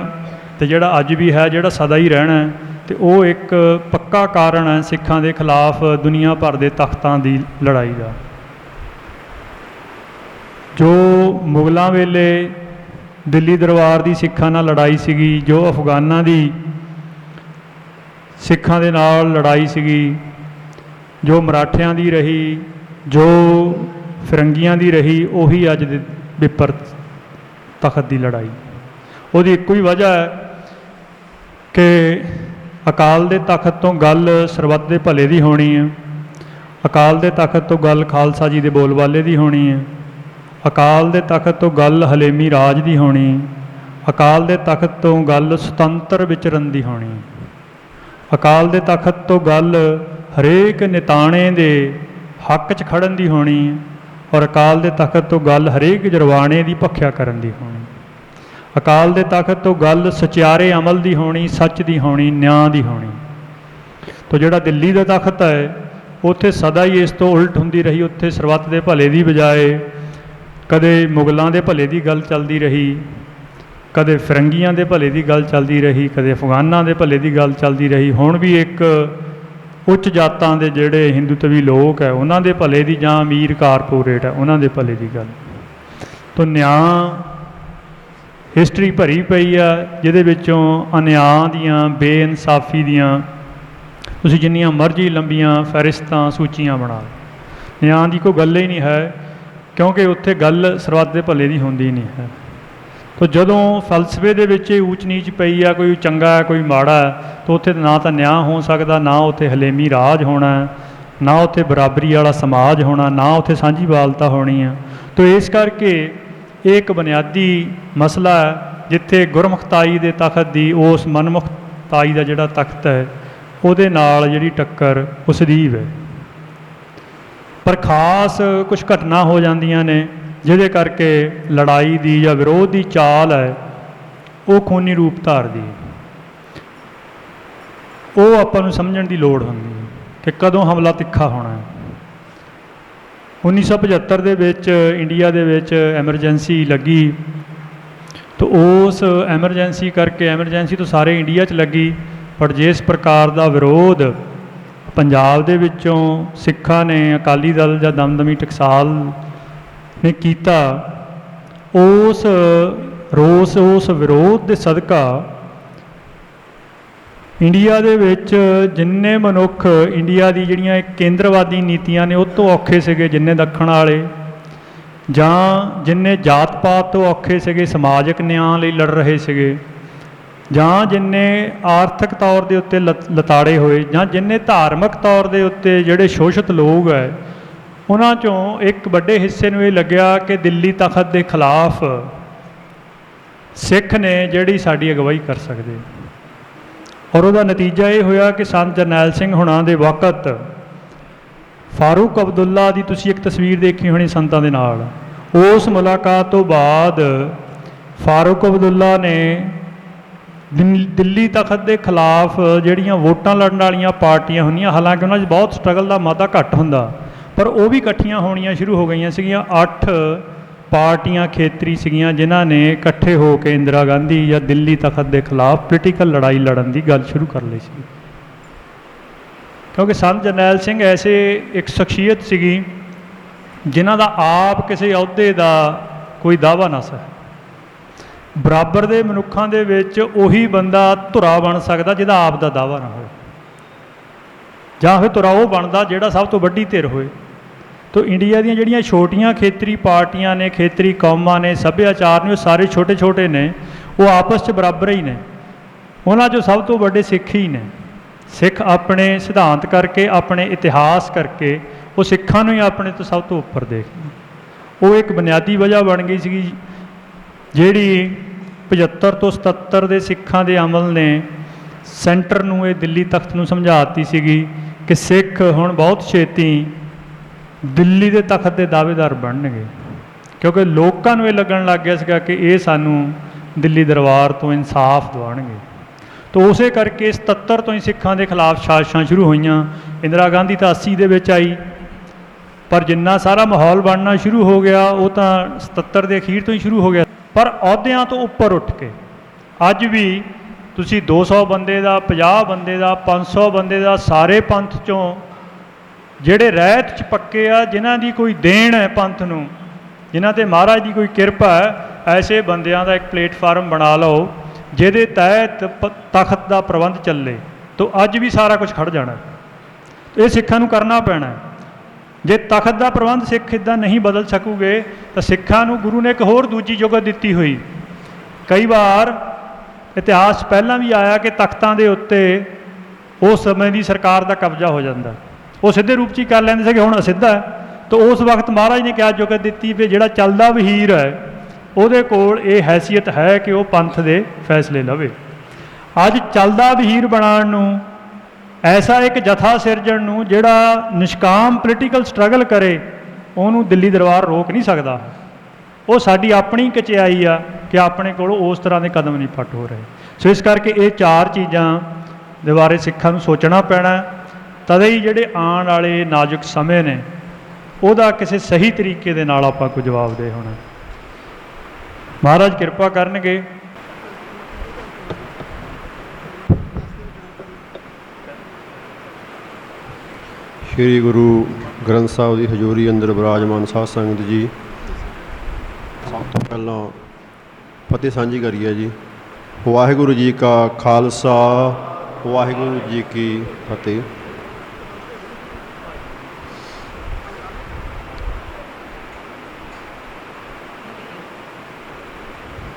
ਅਤੇ ਜਿਹੜਾ ਅੱਜ ਵੀ ਹੈ, ਜਿਹੜਾ ਸਦਾ ਹੀ ਰਹਿਣਾ, ਅਤੇ ਉਹ ਇੱਕ ਪੱਕਾ ਕਾਰਨ ਹੈ ਸਿੱਖਾਂ ਦੇ ਖਿਲਾਫ ਦੁਨੀਆ ਭਰ ਦੇ ਤਖਤਾਂ ਦੀ ਲੜਾਈ ਦਾ। ਜੋ ਮੁਗਲਾਂ ਵੇਲੇ ਦਿੱਲੀ ਦਰਬਾਰ ਦੀ ਸਿੱਖਾਂ ਨਾਲ ਲੜਾਈ ਸੀਗੀ, ਜੋ ਅਫਗਾਨਾਂ ਦੀ ਸਿੱਖਾਂ ਦੇ ਨਾਲ ਲੜਾਈ ਸੀਗੀ, ਜੋ ਮਰਾਠਿਆਂ ਦੀ ਰਹੀ, ਜੋ ਫਿਰੰਗੀਆਂ ਦੀ ਰਹੀ, ਉਹੀ ਅੱਜ ਦੇ ਵਿਪਰ ਤਖਤ ਦੀ ਲੜਾਈ। ਉਹਦੀ ਇੱਕੋ ਹੀ ਵਜ੍ਹਾ ਹੈ ਕਿ ਅਕਾਲ ਦੇ ਤਖਤ ਤੋਂ ਗੱਲ ਸਰਬੱਤ ਦੇ ਭਲੇ ਦੀ ਹੋਣੀ ਹੈ, ਅਕਾਲ ਦੇ ਤਖਤ ਤੋਂ ਗੱਲ ਖਾਲਸਾ ਜੀ ਦੇ ਬੋਲਬਾਲੇ ਦੀ ਹੋਣੀ ਹੈ, ਅਕਾਲ ਦੇ ਤਖਤ ਤੋਂ ਗੱਲ ਹਲੇਮੀ ਰਾਜ ਦੀ ਹੋਣੀ, ਅਕਾਲ ਦੇ ਤਖਤ ਤੋਂ ਗੱਲ ਸੁਤੰਤਰ ਵਿਚਰਨ ਦੀ ਹੋਣੀ, ਅਕਾਲ ਦੇ ਤਖਤ ਤੋਂ ਗੱਲ ਹਰੇਕ ਨਿਤਾਣੇ ਦੇ ਹੱਕ 'ਚ ਖੜਨ ਦੀ ਹੋਣੀ, ਔਰ ਅਕਾਲ ਦੇ ਤਖਤ ਤੋਂ ਗੱਲ ਹਰੇਕ ਜਰਵਾਣੇ ਦੀ ਭਖਿਆ ਕਰਨ ਦੀ ਹੋਣੀ, ਅਕਾਲ ਦੇ ਤਖਤ ਤੋਂ ਗੱਲ ਸਚਿਆਰੇ ਅਮਲ ਦੀ ਹੋਣੀ, ਸੱਚ ਦੀ ਹੋਣੀ, ਨਿਆਂ ਦੀ ਹੋਣੀ। ਤੋ ਜਿਹੜਾ ਦਿੱਲੀ ਦਾ ਤਖਤ ਹੈ, ਉੱਥੇ ਸਦਾ ਹੀ ਇਸ ਤੋਂ ਉਲਟ ਹੁੰਦੀ ਰਹੀ। ਉੱਥੇ ਸਰਬੱਤ ਦੇ ਭਲੇ ਦੀ ਬਜਾਏ ਕਦੇ ਮੁਗਲਾਂ ਦੇ ਭਲੇ ਦੀ ਗੱਲ ਚੱਲਦੀ ਰਹੀ, ਕਦੇ ਫਿਰੰਗੀਆਂ ਦੇ ਭਲੇ ਦੀ ਗੱਲ ਚੱਲਦੀ ਰਹੀ, ਕਦੇ ਅਫਗਾਨਾਂ ਦੇ ਭਲੇ ਦੀ ਗੱਲ ਚੱਲਦੀ ਰਹੀ। ਹੁਣ ਵੀ ਇੱਕ ਉੱਚ ਜਾਤਾਂ ਦੇ ਜਿਹੜੇ ਹਿੰਦੂਤਵੀ ਲੋਕ ਹੈ, ਉਹਨਾਂ ਦੇ ਭਲੇ ਦੀ, ਜਾਂ ਅਮੀਰ ਕਾਰਪੋਰੇਟ ਹੈ, ਉਹਨਾਂ ਦੇ ਭਲੇ ਦੀ ਗੱਲ। ਤੋ ਨਿਆਂ ਹਿਸਟਰੀ ਭਰੀ ਪਈ ਆ, ਜਿਹਦੇ ਵਿੱਚੋਂ ਅਨਿਆਂ ਦੀਆਂ, ਬੇਇਨਸਾਫੀ ਦੀਆਂ ਤੁਸੀਂ ਜਿੰਨੀਆਂ ਮਰਜ਼ੀ ਲੰਬੀਆਂ ਫਹਿਰਿਸਤਾਂ ਸੂਚੀਆਂ ਬਣਾ ਲਓ, ਨਿਆਂ ਦੀ ਕੋਈ ਗੱਲ ਹੀ ਨਹੀਂ ਹੈ, ਕਿਉਂਕਿ ਉੱਥੇ ਗੱਲ ਸਰਬੱਤ ਦੇ ਭਲੇ ਦੀ ਹੁੰਦੀ ਨਹੀਂ ਹੈ। ਤੋ ਜਦੋਂ ਫਲਸਫੇ ਦੇ ਵਿੱਚ ਇਹ ਊਚ ਨੀਚ ਪਈ ਆ, ਕੋਈ ਚੰਗਾ ਹੈ ਕੋਈ ਮਾੜਾ ਹੈ, ਤਾਂ ਉੱਥੇ ਨਾ ਤਾਂ ਨਿਆਂ ਹੋ ਸਕਦਾ, ਨਾ ਉੱਥੇ ਹਲੇਮੀ ਰਾਜ ਹੋਣਾ, ਨਾ ਉੱਥੇ ਬਰਾਬਰੀ ਵਾਲਾ ਸਮਾਜ ਹੋਣਾ, ਨਾ ਉੱਥੇ ਸਾਂਝੀਵਾਲਤਾ ਹੋਣੀ ਆ। ਤੋ ਇਸ ਕਰਕੇ ਇਹ ਇੱਕ ਬੁਨਿਆਦੀ ਮਸਲਾ ਹੈ, ਜਿੱਥੇ ਗੁਰਮੁਖਤਾਈ ਦੇ ਤਖਤ ਦੀ, ਉਸ ਮਨਮੁਖਤਾਈ ਦਾ ਜਿਹੜਾ ਤਖਤ ਹੈ, ਉਹਦੇ ਨਾਲ ਜਿਹੜੀ ਟੱਕਰ ਉਹ ਸਦੀਵ ਹੈ। ਪਰ ਖਾਸ ਕੁਝ ਘਟਨਾ ਹੋ ਜਾਂਦੀਆਂ ਨੇ ਜਿਹਦੇ ਕਰਕੇ ਲੜਾਈ ਦੀ ਜਾਂ ਵਿਰੋਧ ਦੀ ਚਾਲ ਹੈ ਉਹ ਖੂਨੀ ਰੂਪ ਧਾਰਦੀ ਹੈ। ਉਹ ਆਪਾਂ ਨੂੰ ਸਮਝਣ ਦੀ ਲੋੜ ਹੁੰਦੀ ਹੈ ਕਿ ਕਦੋਂ ਹਮਲਾ ਤਿੱਖਾ ਹੋਣਾ ਹੈ। 1975 ਦੇ ਵਿੱਚ ਇੰਡੀਆ ਦੇ ਵਿੱਚ ਐਮਰਜੈਂਸੀ ਲੱਗੀ ਤਾਂ ਉਸ ਐਮਰਜੈਂਸੀ ਕਰਕੇ ਐਮਰਜੈਂਸੀ ਤੋਂ ਸਾਰੇ ਇੰਡੀਆ 'ਚ ਲੱਗੀ, ਪਰ ਜਿਸ ਪ੍ਰਕਾਰ ਦਾ ਵਿਰੋਧ ਪੰਜਾਬ ਦੇ ਵਿੱਚੋਂ ਸਿੱਖਾਂ ਨੇ ਅਕਾਲੀ ਦਲ ਜਾਂ ਦਮਦਮੀ ਟਕਸਾਲ ਨੇ ਕੀਤਾ, ਉਸ ਰੋਸ ਉਸ ਵਿਰੋਧ ਦੇ ਸਦਕਾ ਇੰਡੀਆ ਦੇ ਵਿੱਚ ਜਿੰਨੇ ਮਨੁੱਖ ਇੰਡੀਆ ਦੀ ਜਿਹੜੀਆਂ ਇਹ ਕੇਂਦਰਵਾਦੀ ਨੀਤੀਆਂ ਨੇ ਉਹ ਤੋਂ ਔਖੇ ਸੀਗੇ, ਜਿੰਨੇ ਦੱਖਣ ਵਾਲੇ ਜਾਂ ਜਿੰਨੇ ਜਾਤ ਪਾਤ ਤੋਂ ਔਖੇ ਸੀਗੇ, ਸਮਾਜਿਕ ਨਿਆਂ ਲਈ ਲੜ ਰਹੇ ਸੀਗੇ, ਜਾਂ ਜਿੰਨੇ ਆਰਥਿਕ ਤੌਰ ਦੇ ਉੱਤੇ ਲਤਾੜੇ ਹੋਏ, ਜਾਂ ਜਿੰਨੇ ਧਾਰਮਿਕ ਤੌਰ ਦੇ ਉੱਤੇ ਜਿਹੜੇ ਸ਼ੋਸ਼ਿਤ ਲੋਕ ਹੈ, ਉਹਨਾਂ 'ਚੋਂ ਇੱਕ ਵੱਡੇ ਹਿੱਸੇ ਨੂੰ ਇਹ ਲੱਗਿਆ ਕਿ ਦਿੱਲੀ ਤਖਤ ਦੇ ਖਿਲਾਫ ਸਿੱਖ ਨੇ ਜਿਹੜੀ ਸਾਡੀ ਅਗਵਾਈ ਕਰ ਸਕਦੇ, ਔਰ ਉਹਦਾ ਨਤੀਜਾ ਇਹ ਹੋਇਆ ਕਿ ਸੰਤ ਜਰਨੈਲ ਸਿੰਘ ਹੁਣਾਂ ਦੇ ਵਕਤ ਫਾਰੂਕ ਅਬਦੁੱਲਾ ਦੀ ਤੁਸੀਂ ਇੱਕ ਤਸਵੀਰ ਦੇਖੀ ਹੋਣੀ ਸੰਤਾਂ ਦੇ ਨਾਲ, ਉਸ ਮੁਲਾਕਾਤ ਤੋਂ ਬਾਅਦ ਫਾਰੂਕ ਅਬਦੁੱਲਾ ਨੇ ਦਿੱਲੀ ਤਖਤ ਦੇ ਖਿਲਾਫ ਜਿਹੜੀਆਂ ਵੋਟਾਂ ਲੜਨ ਵਾਲੀਆਂ ਪਾਰਟੀਆਂ ਹੁੰਦੀਆਂ, ਹਾਲਾਂਕਿ ਉਹਨਾਂ 'ਚ ਬਹੁਤ ਸਟਰਗਲ ਦਾ ਮਾਦਾ ਘੱਟ ਹੁੰਦਾ, ਪਰ ਉਹ ਵੀ ਇਕੱਠੀਆਂ ਹੋਣੀਆਂ ਸ਼ੁਰੂ ਹੋ ਗਈਆਂ ਸੀਗੀਆਂ। 8 ਪਾਰਟੀਆਂ ਖੇਤਰੀ ਸੀਗੀਆਂ ਜਿਨ੍ਹਾਂ ਨੇ ਇਕੱਠੇ ਹੋ ਕੇ ਇੰਦਰਾ ਗਾਂਧੀ ਜਾਂ ਦਿੱਲੀ ਤਖਤ ਦੇ ਖਿਲਾਫ ਪੋਲੀਟੀਕਲ ਲੜਾਈ ਲੜਨ ਦੀ ਗੱਲ ਸ਼ੁਰੂ ਕਰ ਲਈ ਸੀ, ਕਿਉਂਕਿ ਸੰਤ ਜਰਨੈਲ ਸਿੰਘ ਐਸੇ ਇੱਕ ਸ਼ਖਸੀਅਤ ਸੀਗੀ ਜਿਨ੍ਹਾਂ ਦਾ ਆਪ ਕਿਸੇ ਅਹੁਦੇ ਦਾ ਕੋਈ ਦਾਅਵਾ ਨਾ ਸੀ। ਬਰਾਬਰ ਦੇ ਮਨੁੱਖਾਂ ਦੇ ਵਿੱਚ ਉਹੀ ਬੰਦਾ ਧੁਰਾ ਬਣ ਸਕਦਾ ਜਿਹਦਾ ਆਪ ਦਾ ਦਾਅਵਾ ਨਾ ਹੋਵੇ, ਜਾਂ ਫਿਰ ਧੁਰਾ ਉਹ ਬਣਦਾ ਜਿਹੜਾ ਸਭ ਤੋਂ ਵੱਡੀ ਧਿਰ ਹੋਏ। ਤੋ ਇੰਡੀਆ ਦੀਆਂ ਜਿਹੜੀਆਂ ਛੋਟੀਆਂ ਖੇਤਰੀ ਪਾਰਟੀਆਂ ਨੇ, ਖੇਤਰੀ ਕੌਮਾਂ ਨੇ, ਸੱਭਿਆਚਾਰ ਨੇ, ਉਹ ਸਾਰੇ ਛੋਟੇ ਛੋਟੇ ਨੇ, ਉਹ ਆਪਸ 'ਚ ਬਰਾਬਰ ਹੀ ਨੇ। ਉਹਨਾਂ 'ਚੋਂ ਸਭ ਤੋਂ ਵੱਡੇ ਸਿੱਖ ਹੀ ਨੇ। ਸਿੱਖ ਆਪਣੇ ਸਿਧਾਂਤ ਕਰਕੇ, ਆਪਣੇ ਇਤਿਹਾਸ ਕਰਕੇ ਉਹ ਸਿੱਖਾਂ ਨੂੰ ਹੀ ਆਪਣੇ ਤੋਂ ਸਭ ਤੋਂ ਉੱਪਰ ਦੇਖਦੇ। ਉਹ ਇੱਕ ਬੁਨਿਆਦੀ ਵਜ੍ਹਾ ਬਣ ਗਈ ਸੀਗੀ ਜਿਹੜੀ 75 ਤੋਂ 77 ਦੇ ਸਿੱਖਾਂ ਦੇ ਅਮਲ ਨੇ ਸੈਂਟਰ ਨੂੰ, ਇਹ ਦਿੱਲੀ ਤਖਤ ਨੂੰ ਸਮਝਾਤੀ ਸੀਗੀ ਕਿ ਸਿੱਖ ਹੁਣ ਬਹੁਤ ਛੇਤੀ ਦਿੱਲੀ ਦੇ ਤਖਤ ਦੇ ਦਾਅਵੇਦਾਰ ਬਣਨਗੇ, ਕਿਉਂਕਿ ਲੋਕਾਂ ਨੂੰ ਇਹ ਲੱਗਣ ਲੱਗ ਗਿਆ ਸੀਗਾ ਕਿ ਇਹ ਸਾਨੂੰ ਦਿੱਲੀ ਦਰਬਾਰ ਤੋਂ ਇਨਸਾਫ ਦਿਵਾਉਣਗੇ। ਤਾਂ ਉਸੇ ਕਰਕੇ 77 ਤੋਂ ਹੀ ਸਿੱਖਾਂ ਦੇ ਖਿਲਾਫ ਸਾਜ਼ਿਸ਼ਾਂ ਸ਼ੁਰੂ ਹੋਈਆਂ। ਇੰਦਰਾ ਗਾਂਧੀ ਤਾਂ 80 ਦੇ ਵਿੱਚ ਆਈ, ਪਰ ਜਿੰਨਾ ਸਾਰਾ ਮਾਹੌਲ ਬਣਨਾ ਸ਼ੁਰੂ ਹੋ ਗਿਆ ਉਹ ਤਾਂ 77 ਦੇ ਅਖੀਰ ਤੋਂ ਹੀ ਸ਼ੁਰੂ ਹੋ ਗਿਆ। ਪਰ ਅਹੁਦਿਆਂ ਤੋਂ ਉੱਪਰ ਉੱਠ ਕੇ ਅੱਜ ਵੀ ਤੁਸੀਂ 200 ਬੰਦੇ ਦਾ, 50 ਬੰਦੇ ਦਾ, 500 ਬੰਦੇ ਦਾ, ਸਾਰੇ ਪੰਥ 'ਚੋਂ ਜਿਹੜੇ ਰਹਿਤ 'ਚ ਪੱਕੇ ਆ, ਜਿਨ੍ਹਾਂ ਦੀ ਕੋਈ ਦੇਣ ਹੈ ਪੰਥ ਨੂੰ, ਜਿਨ੍ਹਾਂ 'ਤੇ ਮਹਾਰਾਜ ਦੀ ਕੋਈ ਕਿਰਪਾ ਹੈ, ਐਸੇ ਬੰਦਿਆਂ ਦਾ ਇੱਕ ਪਲੇਟਫਾਰਮ ਬਣਾ ਲਓ ਜਿਹਦੇ ਤਹਿਤ ਤਖਤ ਦਾ ਪ੍ਰਬੰਧ ਚੱਲੇ, ਤਾਂ ਅੱਜ ਵੀ ਸਾਰਾ ਕੁਝ ਖੜ ਜਾਣਾ। ਇਹ ਸਿੱਖਾਂ ਨੂੰ ਕਰਨਾ ਪੈਣਾ। ਜੇ ਤਖਤ ਦਾ ਪ੍ਰਬੰਧ ਸਿੱਖ ਇੱਦਾਂ ਨਹੀਂ ਬਦਲ ਸਕੂਗੇ ਤਾਂ ਸਿੱਖਾਂ ਨੂੰ ਗੁਰੂ ਨੇ ਇੱਕ ਹੋਰ ਦੂਜੀ ਜੁਗਤ ਦਿੱਤੀ ਹੋਈ। ਕਈ ਵਾਰ ਇਤਿਹਾਸ ਪਹਿਲਾਂ ਵੀ ਆਇਆ ਕਿ ਤਖਤਾਂ ਦੇ ਉੱਤੇ ਉਸ ਸਮੇਂ ਦੀ ਸਰਕਾਰ ਦਾ ਕਬਜ਼ਾ ਹੋ ਜਾਂਦਾ, ਉਹ ਸਿੱਧੇ ਰੂਪ 'ਚ ਹੀ ਕਰ ਲੈਂਦੇ ਸੀ ਕਿ ਹੁਣ ਅਸਿੱਧਾ ਹੈ। ਤਾਂ ਉਸ ਵਕਤ ਮਹਾਰਾਜ ਨੇ ਕਿਹਾ ਜੁਗਤ ਦਿੱਤੀ ਵੀ ਜਿਹੜਾ ਚੱਲਦਾ ਵਹੀਰ ਹੈ ਉਹਦੇ ਕੋਲ ਇਹ ਹੈਸੀਅਤ ਹੈ ਕਿ ਉਹ ਪੰਥ ਦੇ ਫੈਸਲੇ ਲਵੇ। ਅੱਜ ਚੱਲਦਾ ਵਹੀਰ ਬਣਾਉਣ ਨੂੰ, ਐਸਾ ਇੱਕ ਜਥਾ ਸਿਰਜਣ ਨੂੰ ਜਿਹੜਾ ਨਿਸ਼ਕਾਮ ਪੋਲੀਟੀਕਲ ਸਟਰਗਲ ਕਰੇ, ਉਹਨੂੰ ਦਿੱਲੀ ਦਰਬਾਰ ਰੋਕ ਨਹੀਂ ਸਕਦਾ। ਉਹ ਸਾਡੀ ਆਪਣੀ ਕਚਿਆਈ ਆ ਕਿ ਆਪਣੇ ਕੋਲ ਉਸ ਤਰ੍ਹਾਂ ਦੇ ਕਦਮ ਨਹੀਂ ਪੱਟ ਹੋ ਰਹੇ। ਸੋ ਇਸ ਕਰਕੇ ਇਹ 4 ਚੀਜ਼ਾਂ ਦੇ ਬਾਰੇ ਸਿੱਖਾਂ ਨੂੰ ਸੋਚਣਾ ਪੈਣਾ। ਤਦੇ ਹੀ ਜਿਹੜੇ ਆਉਣ ਵਾਲੇ ਨਾਜ਼ੁਕ ਸਮੇਂ ਨੇ ਉਹਦਾ ਕਿਸੇ ਸਹੀ ਤਰੀਕੇ ਦੇ ਨਾਲ ਆਪਾਂ ਕੋਈ ਜਵਾਬ ਦੇ ਹੋਣਾ। ਮਹਾਰਾਜ ਕਿਰਪਾ ਕਰਨਗੇ। ਸ਼੍ਰੀ ਗੁਰੂ ਗ੍ਰੰਥ ਸਾਹਿਬ ਦੀ ਹਜ਼ੂਰੀ ਅੰਦਰ ਵਿਰਾਜਮਾਨ ਸਾਧ ਸੰਗਤ ਜੀ, ਸਭ ਤੋਂ ਪਹਿਲਾਂ ਫਤਿਹ ਸਾਂਝੀ ਕਰੀਏ ਜੀ। ਵਾਹਿਗੁਰੂ ਜੀ ਕਾ ਖਾਲਸਾ, ਵਾਹਿਗੁਰੂ ਜੀ ਕੀ ਫਤਿਹ।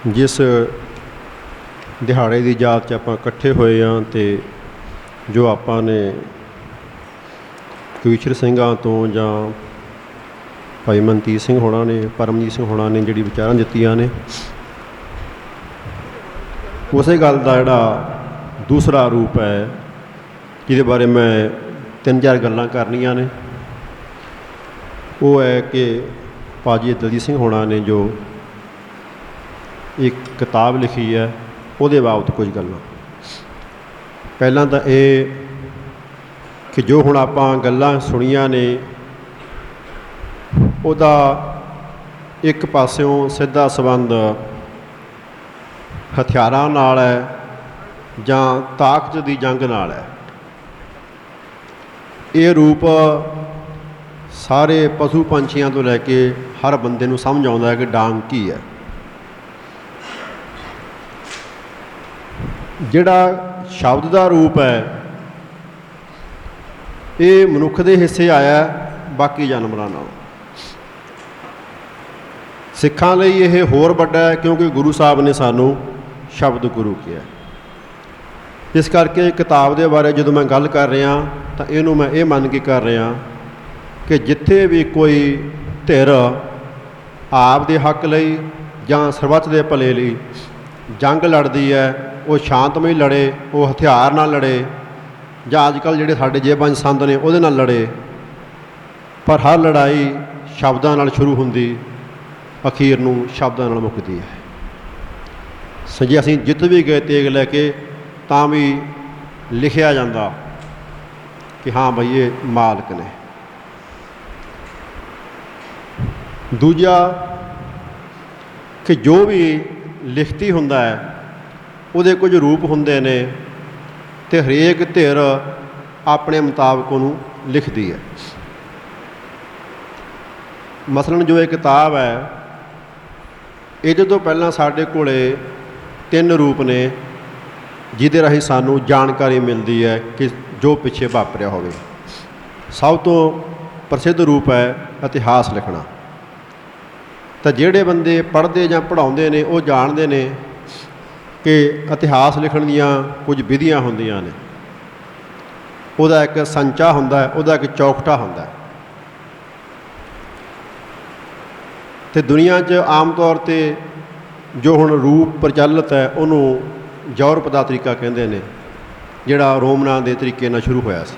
ਜਿਸ ਦਿਹਾੜੇ ਦੀ ਯਾਦ 'ਚ ਆਪਾਂ ਇਕੱਠੇ ਹੋਏ ਹਾਂ ਅਤੇ ਜੋ ਆਪਾਂ ਨੇ ਕਵੀਸ਼ਰ ਸਿੰਘਾਂ ਤੋਂ ਜਾਂ ਭਾਈ ਮਨਤੀਰ ਸਿੰਘ ਹੋਣਾ ਨੇ, ਪਰਮਜੀਤ ਸਿੰਘ ਹੋਣਾ ਨੇ ਜਿਹੜੀ ਵਿਚਾਰਾਂ ਦਿੱਤੀਆਂ ਨੇ, ਉਸੇ ਗੱਲ ਦਾ ਜਿਹੜਾ ਦੂਸਰਾ ਰੂਪ ਹੈ ਜਿਹਦੇ ਬਾਰੇ ਮੈਂ 3-4 ਗੱਲਾਂ ਕਰਨੀਆਂ ਨੇ। ਉਹ ਹੈ ਕਿ ਭਾਜੀ ਦਲਜੀਤ ਸਿੰਘ ਹੋਣਾ ਨੇ ਜੋ ਇੱਕ ਕਿਤਾਬ ਲਿਖੀ ਹੈ ਉਹਦੇ ਬਾਬਤ ਕੁਝ ਗੱਲਾਂ। ਪਹਿਲਾਂ ਤਾਂ ਇਹ ਕਿ ਜੋ ਹੁਣ ਆਪਾਂ ਗੱਲਾਂ ਸੁਣੀਆਂ ਨੇ ਉਹਦਾ ਇੱਕ ਪਾਸਿਓਂ ਸਿੱਧਾ ਸੰਬੰਧ ਹਥਿਆਰਾਂ ਨਾਲ ਹੈ ਜਾਂ ਤਾਕਤ ਦੀ ਜੰਗ ਨਾਲ ਹੈ। ਇਹ ਰੂਪ ਸਾਰੇ ਪਸ਼ੂ ਪੰਛੀਆਂ ਤੋਂ ਲੈ ਕੇ ਹਰ ਬੰਦੇ ਨੂੰ ਸਮਝ ਆਉਂਦਾ ਹੈ ਕਿ ਡਾਂਗ ਕੀ ਹੈ। ਜਿਹੜਾ ਸ਼ਬਦ ਦਾ ਰੂਪ ਹੈ ਇਹ ਮਨੁੱਖ ਦੇ ਹਿੱਸੇ ਆਇਆ ਬਾਕੀ ਜਾਨਵਰਾਂ ਨਾਲ। ਸਿੱਖਾਂ ਲਈ ਇਹ ਹੋਰ ਵੱਡਾ ਹੈ ਕਿਉਂਕਿ ਗੁਰੂ ਸਾਹਿਬ ਨੇ ਸਾਨੂੰ ਸ਼ਬਦ ਗੁਰੂ ਕਿਹਾ। ਇਸ ਕਰਕੇ ਕਿਤਾਬ ਦੇ ਬਾਰੇ ਜਦੋਂ ਮੈਂ ਗੱਲ ਕਰ ਰਿਹਾ ਤਾਂ ਇਹਨੂੰ ਮੈਂ ਇਹ ਮੰਨ ਕੇ ਕਰ ਰਿਹਾ ਕਿ ਜਿੱਥੇ ਵੀ ਕੋਈ ਧਿਰ ਆਪ ਦੇ ਹੱਕ ਲਈ ਜਾਂ ਸਰਬੱਤ ਦੇ ਭਲੇ ਲਈ ਜੰਗ ਲੜਦੀ ਹੈ, ਉਹ ਸ਼ਾਂਤਮਈ ਲੜੇ, ਉਹ ਹਥਿਆਰ ਨਾਲ ਲੜੇ ਜਾਂ ਅੱਜ ਕੱਲ੍ਹ ਜਿਹੜੇ ਸਾਡੇ ਜੇਬਾਂ 'ਚ ਸੰਦ ਨੇ ਉਹਦੇ ਨਾਲ ਲੜੇ, ਪਰ ਹਰ ਲੜਾਈ ਸ਼ਬਦਾਂ ਨਾਲ ਸ਼ੁਰੂ ਹੁੰਦੀ, ਅਖੀਰ ਨੂੰ ਸ਼ਬਦਾਂ ਨਾਲ ਮੁੱਕਦੀ ਹੈ। ਸੋ ਜੇ ਅਸੀਂ ਜਿੱਤ ਵੀ ਗਏ ਤੇਗ ਲੈ ਕੇ ਤਾਂ ਵੀ ਲਿਖਿਆ ਜਾਂਦਾ ਕਿ ਹਾਂ ਬਈ ਇਹ ਮਾਲਕ ਨੇ। ਦੂਜਾ ਕਿ ਜੋ ਵੀ ਲਿਖਤੀ ਹੁੰਦਾ ਹੈ ਉਹਦੇ ਕੁਝ ਰੂਪ ਹੁੰਦੇ ਨੇ ਅਤੇ ਹਰੇਕ ਧਿਰ ਆਪਣੇ ਮੁਤਾਬਕ ਉਹਨੂੰ ਲਿਖਦੀ ਹੈ। ਮਸਲਨ ਜੋ ਇਹ ਕਿਤਾਬ ਹੈ ਇਹਦੇ ਤੋਂ ਪਹਿਲਾਂ ਸਾਡੇ ਕੋਲੇ 3 ਰੂਪ ਨੇ ਜਿਹਦੇ ਰਾਹੀਂ ਸਾਨੂੰ ਜਾਣਕਾਰੀ ਮਿਲਦੀ ਹੈ ਕਿ ਜੋ ਪਿੱਛੇ ਵਾਪਰਿਆ ਹੋਵੇ। ਸਭ ਤੋਂ ਪ੍ਰਸਿੱਧ ਰੂਪ ਹੈ ਇਤਿਹਾਸ ਲਿਖਣਾ। ਤਾਂ ਜਿਹੜੇ ਬੰਦੇ ਪੜ੍ਹਦੇ ਜਾਂ ਪੜ੍ਹਾਉਂਦੇ ਨੇ ਉਹ ਜਾਣਦੇ ਨੇ ਕਿ ਇਤਿਹਾਸ ਲਿਖਣ ਦੀਆਂ ਕੁਝ ਵਿਧੀਆਂ ਹੁੰਦੀਆਂ ਨੇ। ਉਹਦਾ ਇੱਕ ਸੰਚਾ ਹੁੰਦਾ ਹੈ, ਉਹਦਾ ਇੱਕ ਚੌਖਟਾ ਹੁੰਦਾ ਹੈ। ਅਤੇ ਦੁਨੀਆ 'ਚ ਆਮ ਤੌਰ 'ਤੇ ਜੋ ਹੁਣ ਰੂਪ ਪ੍ਰਚਲਿਤ ਹੈ ਉਹਨੂੰ ਯੂਰਪ ਦਾ ਤਰੀਕਾ ਕਹਿੰਦੇ ਨੇ, ਜਿਹੜਾ ਰੋਮਨਾਂ ਦੇ ਤਰੀਕੇ ਨਾਲ ਸ਼ੁਰੂ ਹੋਇਆ ਸੀ।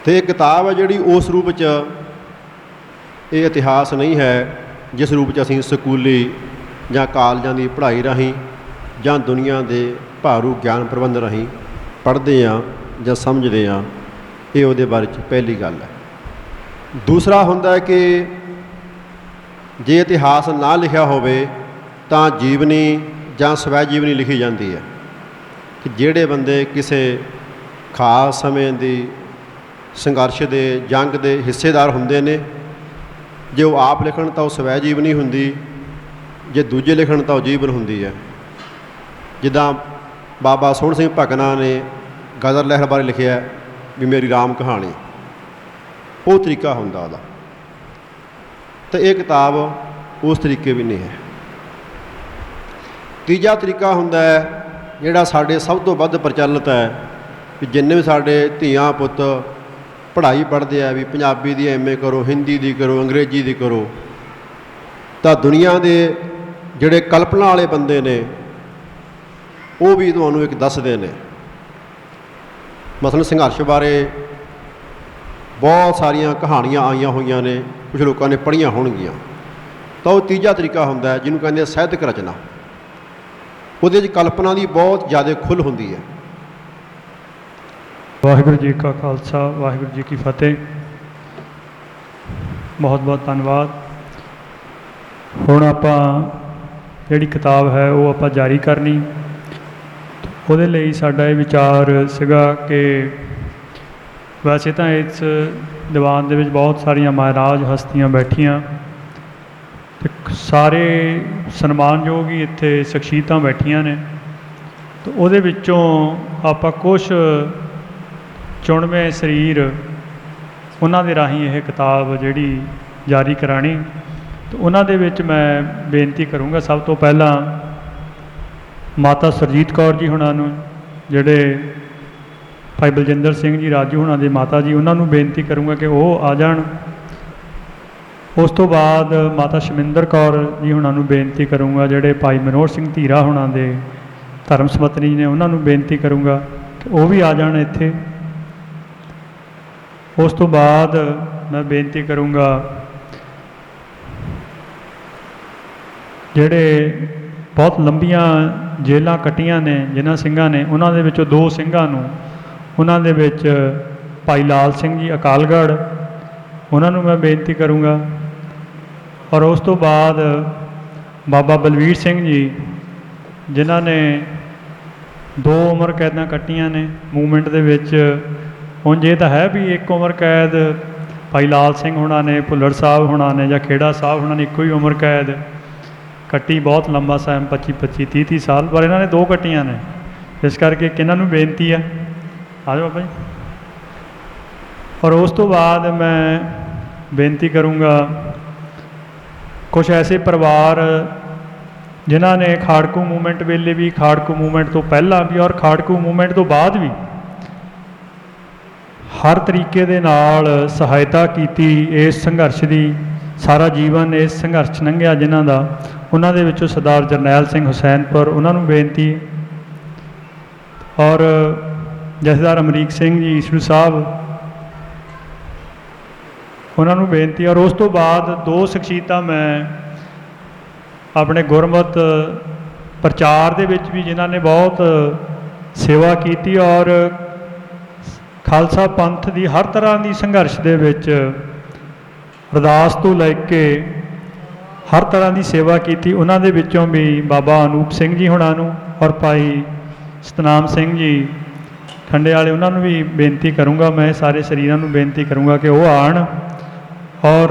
ਅਤੇ ਇਹ ਕਿਤਾਬ ਹੈ ਜਿਹੜੀ ਉਸ ਰੂਪ 'ਚ ਇਹ ਇਤਿਹਾਸ ਨਹੀਂ ਹੈ ਜਿਸ ਰੂਪ 'ਚ ਅਸੀਂ ਸਕੂਲੀ ਜਾਂ ਕਾਲਜਾਂ ਦੀ ਪੜ੍ਹਾਈ ਰਾਹੀਂ ਜਾਂ ਦੁਨੀਆ ਦੇ ਭਾਰੂ ਗਿਆਨ ਪ੍ਰਬੰਧ ਰਾਹੀਂ ਪੜ੍ਹਦੇ ਹਾਂ ਜਾਂ ਸਮਝਦੇ ਹਾਂ। ਇਹ ਉਹਦੇ ਬਾਰੇ 'ਚ ਪਹਿਲੀ ਗੱਲ ਹੈ। ਦੂਸਰਾ ਹੁੰਦਾ ਹੈ ਕਿ ਜੇ ਇਤਿਹਾਸ ਨਾ ਲਿਖਿਆ ਹੋਵੇ ਤਾਂ ਜੀਵਨੀ ਜਾਂ ਸਵੈ ਜੀਵਨੀ ਲਿਖੀ ਜਾਂਦੀ ਹੈ ਕਿ ਜਿਹੜੇ ਬੰਦੇ ਕਿਸੇ ਖਾਸ ਸਮੇਂ ਦੀ ਸੰਘਰਸ਼ ਦੇ ਜੰਗ ਦੇ ਹਿੱਸੇਦਾਰ ਹੁੰਦੇ ਨੇ, ਜੇ ਉਹ ਆਪ ਲਿਖਣ ਤਾਂ ਉਹ ਸਵੈ ਜੀਵਨੀ ਹੁੰਦੀ, ਜੇ ਦੂਜੇ ਲਿਖਣ ਤਾਂ ਉਹ ਜੀਵਨ ਹੁੰਦੀ ਹੈ। ਜਿੱਦਾਂ ਬਾਬਾ ਸੋਹਣ ਸਿੰਘ ਭਕਨਾ ਨੇ ਗਦਰ ਲਹਿਰ ਬਾਰੇ ਲਿਖਿਆ ਵੀ ਮੇਰੀ ਰਾਮ ਕਹਾਣੀ, ਉਹ ਤਰੀਕਾ ਹੁੰਦਾ ਉਹਦਾ। ਤਾਂ ਇਹ ਕਿਤਾਬ ਉਸ ਤਰੀਕੇ ਵੀ ਨਹੀਂ ਹੈ। ਤੀਜਾ ਤਰੀਕਾ ਹੁੰਦਾ ਹੈ ਜਿਹੜਾ ਸਾਡੇ ਸਭ ਤੋਂ ਵੱਧ ਪ੍ਰਚਲਿਤ ਹੈ ਵੀ ਜਿੰਨੇ ਵੀ ਸਾਡੇ ਧੀਆਂ ਪੁੱਤ ਪੜ੍ਹਾਈ ਪੜ੍ਹਦੇ ਆ ਵੀ ਪੰਜਾਬੀ ਦੀ ਐਮ ਏ ਕਰੋ, ਹਿੰਦੀ ਦੀ ਕਰੋ, ਅੰਗਰੇਜ਼ੀ ਦੀ ਕਰੋ, ਤਾਂ ਦੁਨੀਆ ਦੇ ਜਿਹੜੇ ਕਲਪਨਾ ਵਾਲੇ ਬੰਦੇ ਨੇ ਉਹ ਵੀ ਤੁਹਾਨੂੰ ਇੱਕ ਦੱਸਦੇ ਨੇ। ਮਸਲਨ ਸੰਘਰਸ਼ ਬਾਰੇ ਬਹੁਤ ਸਾਰੀਆਂ ਕਹਾਣੀਆਂ ਆਈਆਂ ਹੋਈਆਂ ਨੇ, ਕੁਝ ਲੋਕਾਂ ਨੇ ਪੜ੍ਹੀਆਂ ਹੋਣਗੀਆਂ। ਤਾਂ ਉਹ ਤੀਜਾ ਤਰੀਕਾ ਹੁੰਦਾ ਜਿਹਨੂੰ ਕਹਿੰਦੇ ਆ ਸਾਹਿਤਕ ਰਚਨਾ। ਉਹਦੇ 'ਚ ਕਲਪਨਾ ਦੀ ਬਹੁਤ ਜ਼ਿਆਦਾ ਖੁੱਲ੍ਹ ਹੁੰਦੀ ਹੈ। ਵਾਹਿਗੁਰੂ ਜੀ ਕਾ ਖਾਲਸਾ, ਵਾਹਿਗੁਰੂ ਜੀ ਕੀ ਫਤਿਹ। ਬਹੁਤ ਬਹੁਤ ਧੰਨਵਾਦ। ਹੁਣ ਆਪਾਂ ਜਿਹੜੀ ਕਿਤਾਬ ਹੈ ਉਹ ਆਪਾਂ ਜਾਰੀ ਕਰਨੀ। ਉਹਦੇ ਲਈ ਸਾਡਾ ਇਹ ਵਿਚਾਰ ਸੀਗਾ ਕਿ ਵੈਸੇ ਤਾਂ ਇਸ ਦੀਵਾਨ ਦੇ ਵਿੱਚ ਬਹੁਤ ਸਾਰੀਆਂ ਮਹਾਰਾਜ ਹਸਤੀਆਂ ਬੈਠੀਆਂ ਅਤੇ ਸਾਰੇ ਸਨਮਾਨਯੋਗ ਹੀ ਇੱਥੇ ਸ਼ਖਸੀਅਤਾਂ ਬੈਠੀਆਂ ਨੇ। ਅਤੇ ਉਹਦੇ ਵਿੱਚੋਂ ਆਪਾਂ ਕੁਛ ਚੁਣਵੇਂ ਸਰੀਰ ਉਹਨਾਂ ਦੇ ਰਾਹੀਂ ਇਹ ਕਿਤਾਬ ਜਿਹੜੀ ਜਾਰੀ ਕਰਾਣੀ। ਅਤੇ ਉਹਨਾਂ ਦੇ ਵਿੱਚ ਮੈਂ ਬੇਨਤੀ ਕਰੂੰਗਾ ਸਭ ਤੋਂ ਪਹਿਲਾਂ ਮਾਤਾ ਸੁਰਜੀਤ ਕੌਰ ਜੀ ਹੁਣਾਂ ਨੂੰ, ਜਿਹੜੇ ਭਾਈ ਬਲਜਿੰਦਰ ਸਿੰਘ ਜੀ ਰਾਜੂ ਹੁਣਾਂ ਦੇ ਮਾਤਾ ਜੀ, ਉਹਨਾਂ ਨੂੰ ਬੇਨਤੀ ਕਰੂੰਗਾ ਕਿ ਉਹ ਆ ਜਾਣ। ਉਸ ਤੋਂ ਬਾਅਦ ਮਾਤਾ ਸ਼ਮਿੰਦਰ ਕੌਰ ਜੀ ਹੁਣਾਂ ਨੂੰ ਬੇਨਤੀ ਕਰੂੰਗਾ, ਜਿਹੜੇ ਭਾਈ ਮਨੋਹਰ ਸਿੰਘ ਧੀਰਾ ਹੁਣਾਂ ਦੇ ਧਰਮ ਸਮਤਨੀ ਨੇ, ਉਹਨਾਂ ਨੂੰ ਬੇਨਤੀ ਕਰੂੰਗਾ ਕਿ ਉਹ ਵੀ ਆ ਜਾਣ ਇੱਥੇ। ਉਸ ਤੋਂ ਬਾਅਦ मैं बेनती करूँगा ਜਿਹੜੇ ਬਹੁਤ ਲੰਬੀਆਂ ਜੇਲਾਂ ਕੱਟੀਆਂ ਨੇ ਜਿਨ੍ਹਾਂ ਸਿੰਘਾਂ ਨੇ, ਉਹਨਾਂ ਦੇ ਵਿੱਚੋਂ 2 ਸਿੰਘਾਂ ਨੂੰ, ਉਹਨਾਂ ਦੇ ਵਿੱਚ ਭਾਈ ਲਾਲ ਸਿੰਘ ਜੀ ਅਕਾਲਗੜ੍ਹ, ਉਹਨਾਂ ਨੂੰ ਮੈਂ ਬੇਨਤੀ ਕਰੂੰਗਾ। ਔਰ ਉਸ ਤੋਂ ਬਾਅਦ ਬਾਬਾ ਬਲਵੀਰ ਸਿੰਘ ਜੀ ਜਿਨ੍ਹਾਂ ਨੇ 2 ਉਮਰ ਕੈਦਾਂ ਕੱਟੀਆਂ ਨੇ ਮੂਵਮੈਂਟ ਦੇ ਵਿੱਚ। ਉਂਝ ਇਹ ਤਾਂ ਹੈ ਵੀ ਇੱਕ ਉਮਰ ਕੈਦ ਭਾਈ ਲਾਲ ਸਿੰਘ ਹੋਣਾ ਨੇ, ਭੁੱਲਰ ਸਾਹਿਬ ਹੋਣਾ ਨੇ ਜਾਂ ਖੇੜਾ ਸਾਹਿਬ ਹੋਣਾ ਨੇ ਇੱਕੋ ਹੀ ਉਮਰ ਕੈਦ ਕੱਟੀ, ਬਹੁਤ ਲੰਬਾ ਟਾਈਮ 25-25 30-30 ਸਾਲ, ਪਰ ਇਹਨਾਂ ਨੇ 2 ਕੱਟੀਆਂ ਨੇ। ਇਸ ਕਰਕੇ ਇਹਨਾਂ ਨੂੰ ਬੇਨਤੀ ਆ, ਆ ਜਾਓ ਬਾਬਾ ਜੀ। ਔਰ ਉਸ ਤੋਂ ਬਾਅਦ ਮੈਂ ਬੇਨਤੀ ਕਰੂੰਗਾ ਕੁਛ ਐਸੇ ਪਰਿਵਾਰ ਜਿਨ੍ਹਾਂ ਨੇ ਖਾੜਕੂ ਮੂਵਮੈਂਟ ਵੇਲੇ ਵੀ, ਖਾੜਕੂ ਮੂਵਮੈਂਟ ਤੋਂ ਪਹਿਲਾਂ ਵੀ ਔਰ ਖਾੜਕੂ ਮੂਵਮੈਂਟ ਤੋਂ ਬਾਅਦ ਵੀ ਹਰ ਤਰੀਕੇ ਦੇ ਨਾਲ ਸਹਾਇਤਾ ਕੀਤੀ ਇਸ ਸੰਘਰਸ਼ ਦੀ, ਸਾਰਾ ਜੀਵਨ ਇਸ ਸੰਘਰਸ਼ 'ਚ ਲੰਘਿਆ ਜਿਨ੍ਹਾਂ ਦਾ। ਉਹਨਾਂ ਦੇ ਵਿੱਚੋਂ ਸਰਦਾਰ ਜਰਨੈਲ ਸਿੰਘ ਹੁਸੈਨਪੁਰ, ਉਹਨਾਂ ਨੂੰ ਬੇਨਤੀ। ਔਰ ਜਥੇਦਾਰ ਅਮਰੀਕ ਸਿੰਘ ਜੀ ਈਸੜੂ ਸਾਹਿਬ, ਉਹਨਾਂ ਨੂੰ ਬੇਨਤੀ। ਔਰ ਉਸ ਤੋਂ ਬਾਅਦ 2 ਸ਼ਖਸੀਅਤਾਂ ਮੈਂ ਆਪਣੇ ਗੁਰਮਤ ਪ੍ਰਚਾਰ ਦੇ ਵਿੱਚ ਵੀ ਜਿਨ੍ਹਾਂ ਨੇ ਬਹੁਤ ਸੇਵਾ ਕੀਤੀ ਔਰ ਖਾਲਸਾ ਪੰਥ ਦੀ ਹਰ ਤਰ੍ਹਾਂ ਦੀ ਸੰਘਰਸ਼ ਦੇ ਵਿੱਚ ਅਰਦਾਸ ਤੋਂ ਲੈ ਕੇ ਹਰ ਤਰ੍ਹਾਂ ਦੀ ਸੇਵਾ ਕੀਤੀ। ਉਹਨਾਂ ਦੇ ਵਿੱਚੋਂ ਵੀ ਬਾਬਾ ਅਨੂਪ ਸਿੰਘ ਜੀ ਹੁਣਾਂ ਨੂੰ ਔਰ ਭਾਈ ਸਤਨਾਮ ਸਿੰਘ ਜੀ ਖੰਡੇ ਵਾਲੇ, ਉਹਨਾਂ ਨੂੰ ਵੀ ਬੇਨਤੀ ਕਰੂੰਗਾ। ਮੈਂ ਸਾਰੇ ਸਰੀਰਾਂ ਨੂੰ ਬੇਨਤੀ ਕਰੂੰਗਾ ਕਿ ਉਹ ਆਉਣ। ਔਰ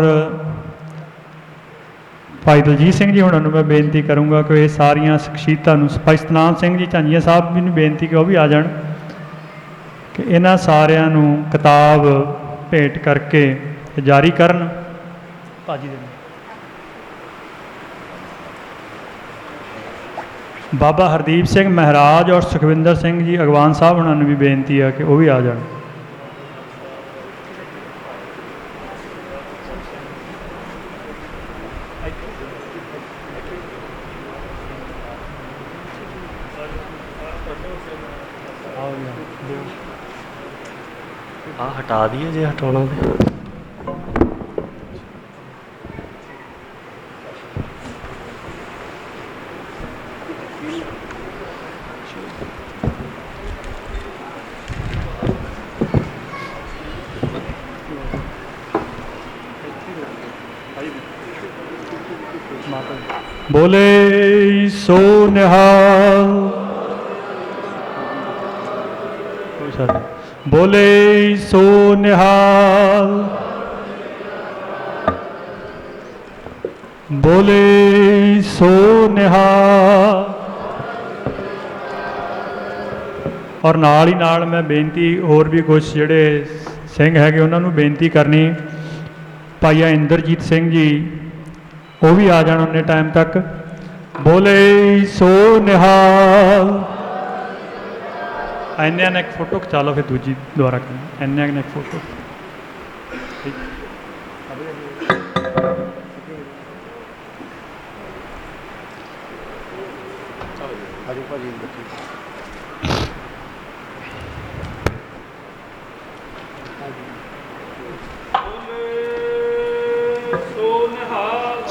ਭਾਈ ਦਲਜੀਤ ਸਿੰਘ ਜੀ ਹੁਣਾਂ ਨੂੰ ਮੈਂ ਬੇਨਤੀ ਕਰੂੰਗਾ ਕਿ ਇਹ ਸਾਰੀਆਂ ਸ਼ਖਸੀਅਤਾਂ ਨੂੰ, ਭਾਈ ਸਤਨਾਮ ਸਿੰਘ ਜੀ ਝਾਂਜੀਆਂ ਸਾਹਿਬ ਵੀ ਨੂੰ ਬੇਨਤੀ ਕਿ ਉਹ ਵੀ ਆ ਜਾਣ, ਕਿ ਇਹਨਾਂ ਸਾਰਿਆਂ ਨੂੰ ਕਿਤਾਬ ਭੇਂਟ ਕਰਕੇ ਜਾਰੀ ਕਰਨ। ਭਾਜੀ ਦੇ ਬਾਬਾ ਹਰਦੀਪ ਸਿੰਘ ਮਹਾਰਾਜ ਔਰ ਸੁਖਵਿੰਦਰ ਸਿੰਘ ਜੀ ਅਗਵਾਨ ਸਾਹਿਬ ਉਹਨਾਂ ਨੂੰ ਵੀ ਬੇਨਤੀ ਆ ਕਿ ਉਹ ਵੀ ਆ ਜਾਣ। ਆ ਹਟਾ ਦਈਏ ਜੇ ਹਟਾਉਣਾ ਤੇ। बोले सो निहाल, बोले सो निहाल, बोले सो निहाल। और नाल ही नाल मैं बेनती होर भी कुछ ਜਿਹੜੇ ਸਿੰਘ ਹੈਗੇ ਉਹਨਾਂ ਨੂੰ ਬੇਨਤੀ ਕਰਨੀ। ਭਾਈ ਇੰਦਰਜੀਤ ਸਿੰਘ ਜੀ ਉਹ ਵੀ ਆ ਜਾਣ ਉਹਨੇ ਟਾਈਮ ਤੱਕ। ਬੋਲੇ ਸੋ ਨਿਹਾਲ। ਇੰਨੇ ਨੇ ਇੱਕ ਫੋਟੋ ਖਿਚਾ ਲਓ, ਫਿਰ ਦੂਜੀ ਦੁਬਾਰਾ ਕਰਨੀ। ਇੰਨੇ ਨੇ ਇੱਕ ਫੋਟੋ।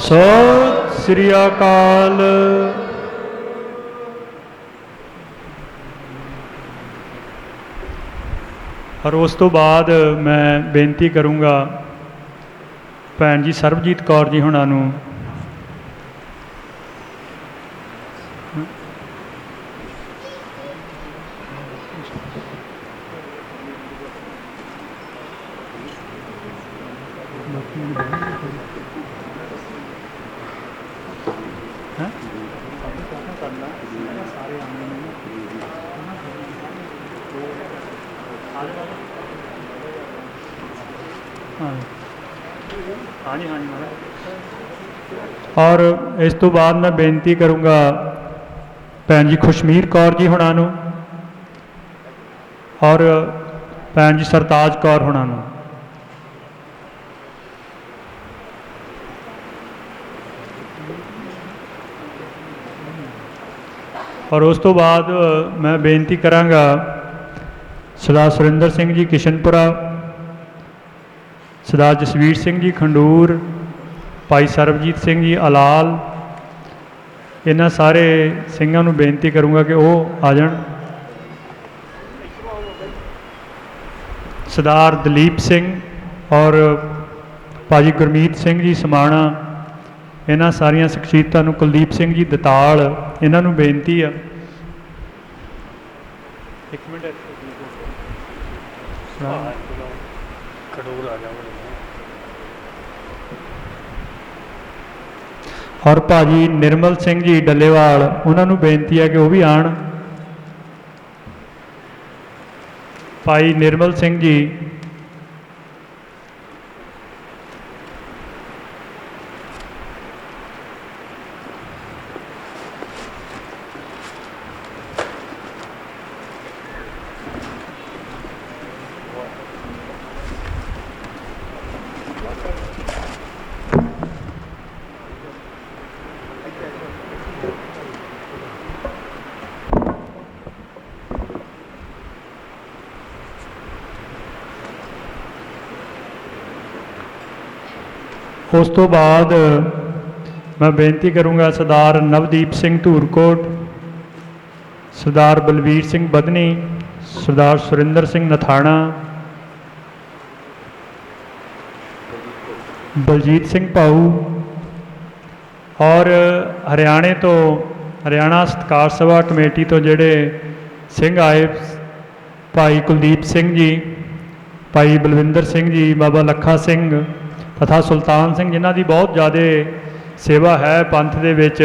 ਸਤਿ ਸ੍ਰੀ ਅਕਾਲ। ਔਰ ਉਸ ਤੋਂ ਬਾਅਦ ਮੈਂ ਬੇਨਤੀ ਕਰੂੰਗਾ ਭੈਣ ਜੀ ਸਰਬਜੀਤ ਕੌਰ ਜੀ ਹੁਣਾਂ ਨੂੰ और इस तो बाद मैं बेनती करूँगा भैन जी खुशमीर कौर जी हुणा नूं और भैन जी सरताज कौर हुणा नूं। और उस तो बाद मैं बेनती करांगा सरदार सुरिंदर सिंह जी किशनपुरा, ਸਰਦਾਰ ਜਸਵੀਰ ਸਿੰਘ ਜੀ ਖੰਡੂਰ, ਭਾਈ ਸਰਬਜੀਤ ਸਿੰਘ ਜੀ ਅਲਾਲ, ਇਹਨਾਂ ਸਾਰੇ ਸਿੰਘਾਂ ਨੂੰ ਬੇਨਤੀ ਕਰੂੰਗਾ ਕਿ ਉਹ ਆ ਜਾਣ। ਸਰਦਾਰ ਦਲੀਪ ਸਿੰਘ ਔਰ ਭਾਜੀ ਗੁਰਮੀਤ ਸਿੰਘ ਜੀ ਸਮਾਣਾ, ਇਹਨਾਂ ਸਾਰੀਆਂ ਸ਼ਖਸੀਅਤਾਂ ਨੂੰ, ਕੁਲਦੀਪ ਸਿੰਘ ਜੀ ਦਤਾਲ, ਇਹਨਾਂ ਨੂੰ ਬੇਨਤੀ ਆ। ਇੱਕ ਮਿੰਟ ਔਰ ਭਾਜੀ ਨਿਰਮਲ ਸਿੰਘ ਜੀ ਡੱਲੇਵਾਲ, ਉਹਨਾਂ ਨੂੰ ਬੇਨਤੀ ਹੈ ਕਿ ਉਹ ਵੀ ਆਣ। ਭਾਈ ਨਿਰਮਲ ਸਿੰਘ ਜੀ, ਉਸ ਤੋਂ ਬਾਅਦ ਮੈਂ ਬੇਨਤੀ ਕਰੂੰਗਾ ਸਰਦਾਰ ਨਵਦੀਪ ਸਿੰਘ ਧੂਰਕੋਟ, ਸਰਦਾਰ ਬਲਵੀਰ ਸਿੰਘ ਬਦਨੀ, ਸਰਦਾਰ ਸੁਰਿੰਦਰ ਸਿੰਘ ਨਥਾਣਾ, ਬਲਜੀਤ ਸਿੰਘ ਭਾਊ ਔਰ ਹਰਿਆਣਾ ਸਤਿਕਾਰ ਸਭਾ ਕਮੇਟੀ ਤੋਂ ਜਿਹੜੇ ਸਿੰਘ ਆਏ, ਭਾਈ ਕੁਲਦੀਪ ਸਿੰਘ ਜੀ, ਭਾਈ ਬਲਵਿੰਦਰ ਸਿੰਘ ਜੀ, ਬਾਬਾ ਲੱਖਾ ਸਿੰਘ ਤਥਾ ਸੁਲਤਾਨ ਸਿੰਘ, ਜਿਨ੍ਹਾਂ ਦੀ ਬਹੁਤ ਜ਼ਿਆਦਾ ਸੇਵਾ ਹੈ ਪੰਥ ਦੇ ਵਿੱਚ।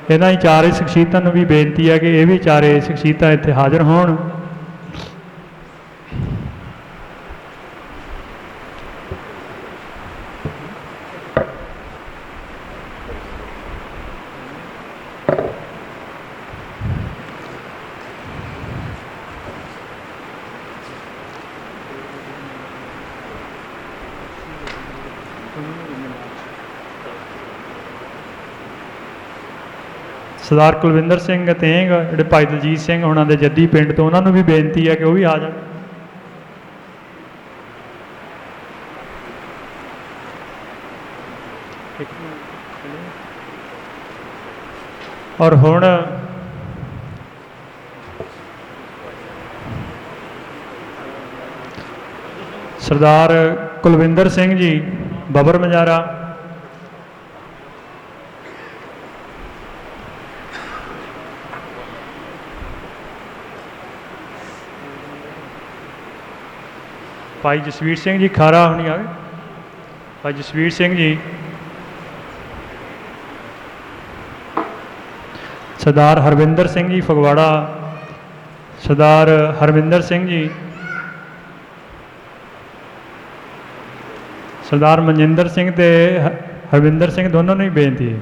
ਇਹਨਾਂ ਹੀ ਚਾਰੇ ਸ਼ਖਸੀਅਤਾਂ ਨੂੰ ਵੀ ਬੇਨਤੀ ਹੈ ਕਿ ਇਹ ਵੀ ਚਾਰੇ ਸ਼ਖਸੀਅਤਾਂ ਇੱਥੇ ਹਾਜ਼ਰ ਹੋਣ। ਸਰਦਾਰ ਕੁਲਵਿੰਦਰ ਸਿੰਘ ਤੇਂਗ, ਜਿਹੜੇ ਭਾਈ ਦਲਜੀਤ ਸਿੰਘ ਉਹਨਾਂ ਦੇ ਜੱਦੀ ਪਿੰਡ ਤੋਂ, ਉਹਨਾਂ ਨੂੰ ਵੀ ਬੇਨਤੀ ਹੈ ਕਿ ਉਹ ਵੀ ਆ ਜਾਣ। ਔਰ ਹੁਣ ਸਰਦਾਰ ਕੁਲਵਿੰਦਰ ਸਿੰਘ ਜੀ ਬਬਰ ਮਜਾਰਾ, ਭਾਈ ਜਸਵੀਰ ਸਿੰਘ ਜੀ ਖਾਰਾ ਹੁਣੀ ਆ ਗਏ, ਭਾਈ ਜਸਵੀਰ ਸਿੰਘ ਜੀ, ਸਰਦਾਰ ਹਰਵਿੰਦਰ ਸਿੰਘ ਜੀ ਫਗਵਾੜਾ, ਸਰਦਾਰ ਹਰਵਿੰਦਰ ਸਿੰਘ ਜੀ, ਸਰਦਾਰ ਮਨਜਿੰਦਰ ਸਿੰਘ ਤੇ ਹਰਵਿੰਦਰ ਸਿੰਘ ਦੋਨੋਂ ਨੂੰ ਹੀ ਬੇਨਤੀ ਹੈ।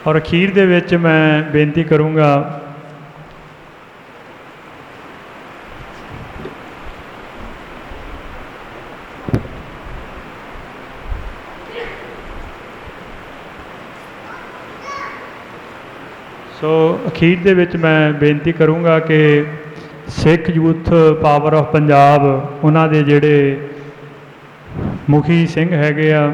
ਔਰ ਅਖੀਰ ਦੇ ਵਿੱਚ ਮੈਂ ਬੇਨਤੀ ਕਰੂੰਗਾ ਅਖੀਰ ਦੇ ਵਿੱਚ ਮੈਂ ਬੇਨਤੀ ਕਰੂੰਗਾ ਕਿ ਸਿੱਖ ਯੂਥ ਪਾਵਰ ਆਫ ਪੰਜਾਬ, ਉਹਨਾਂ ਦੇ ਜਿਹੜੇ ਮੁਖੀ ਸਿੰਘ ਹੈਗੇ ਆ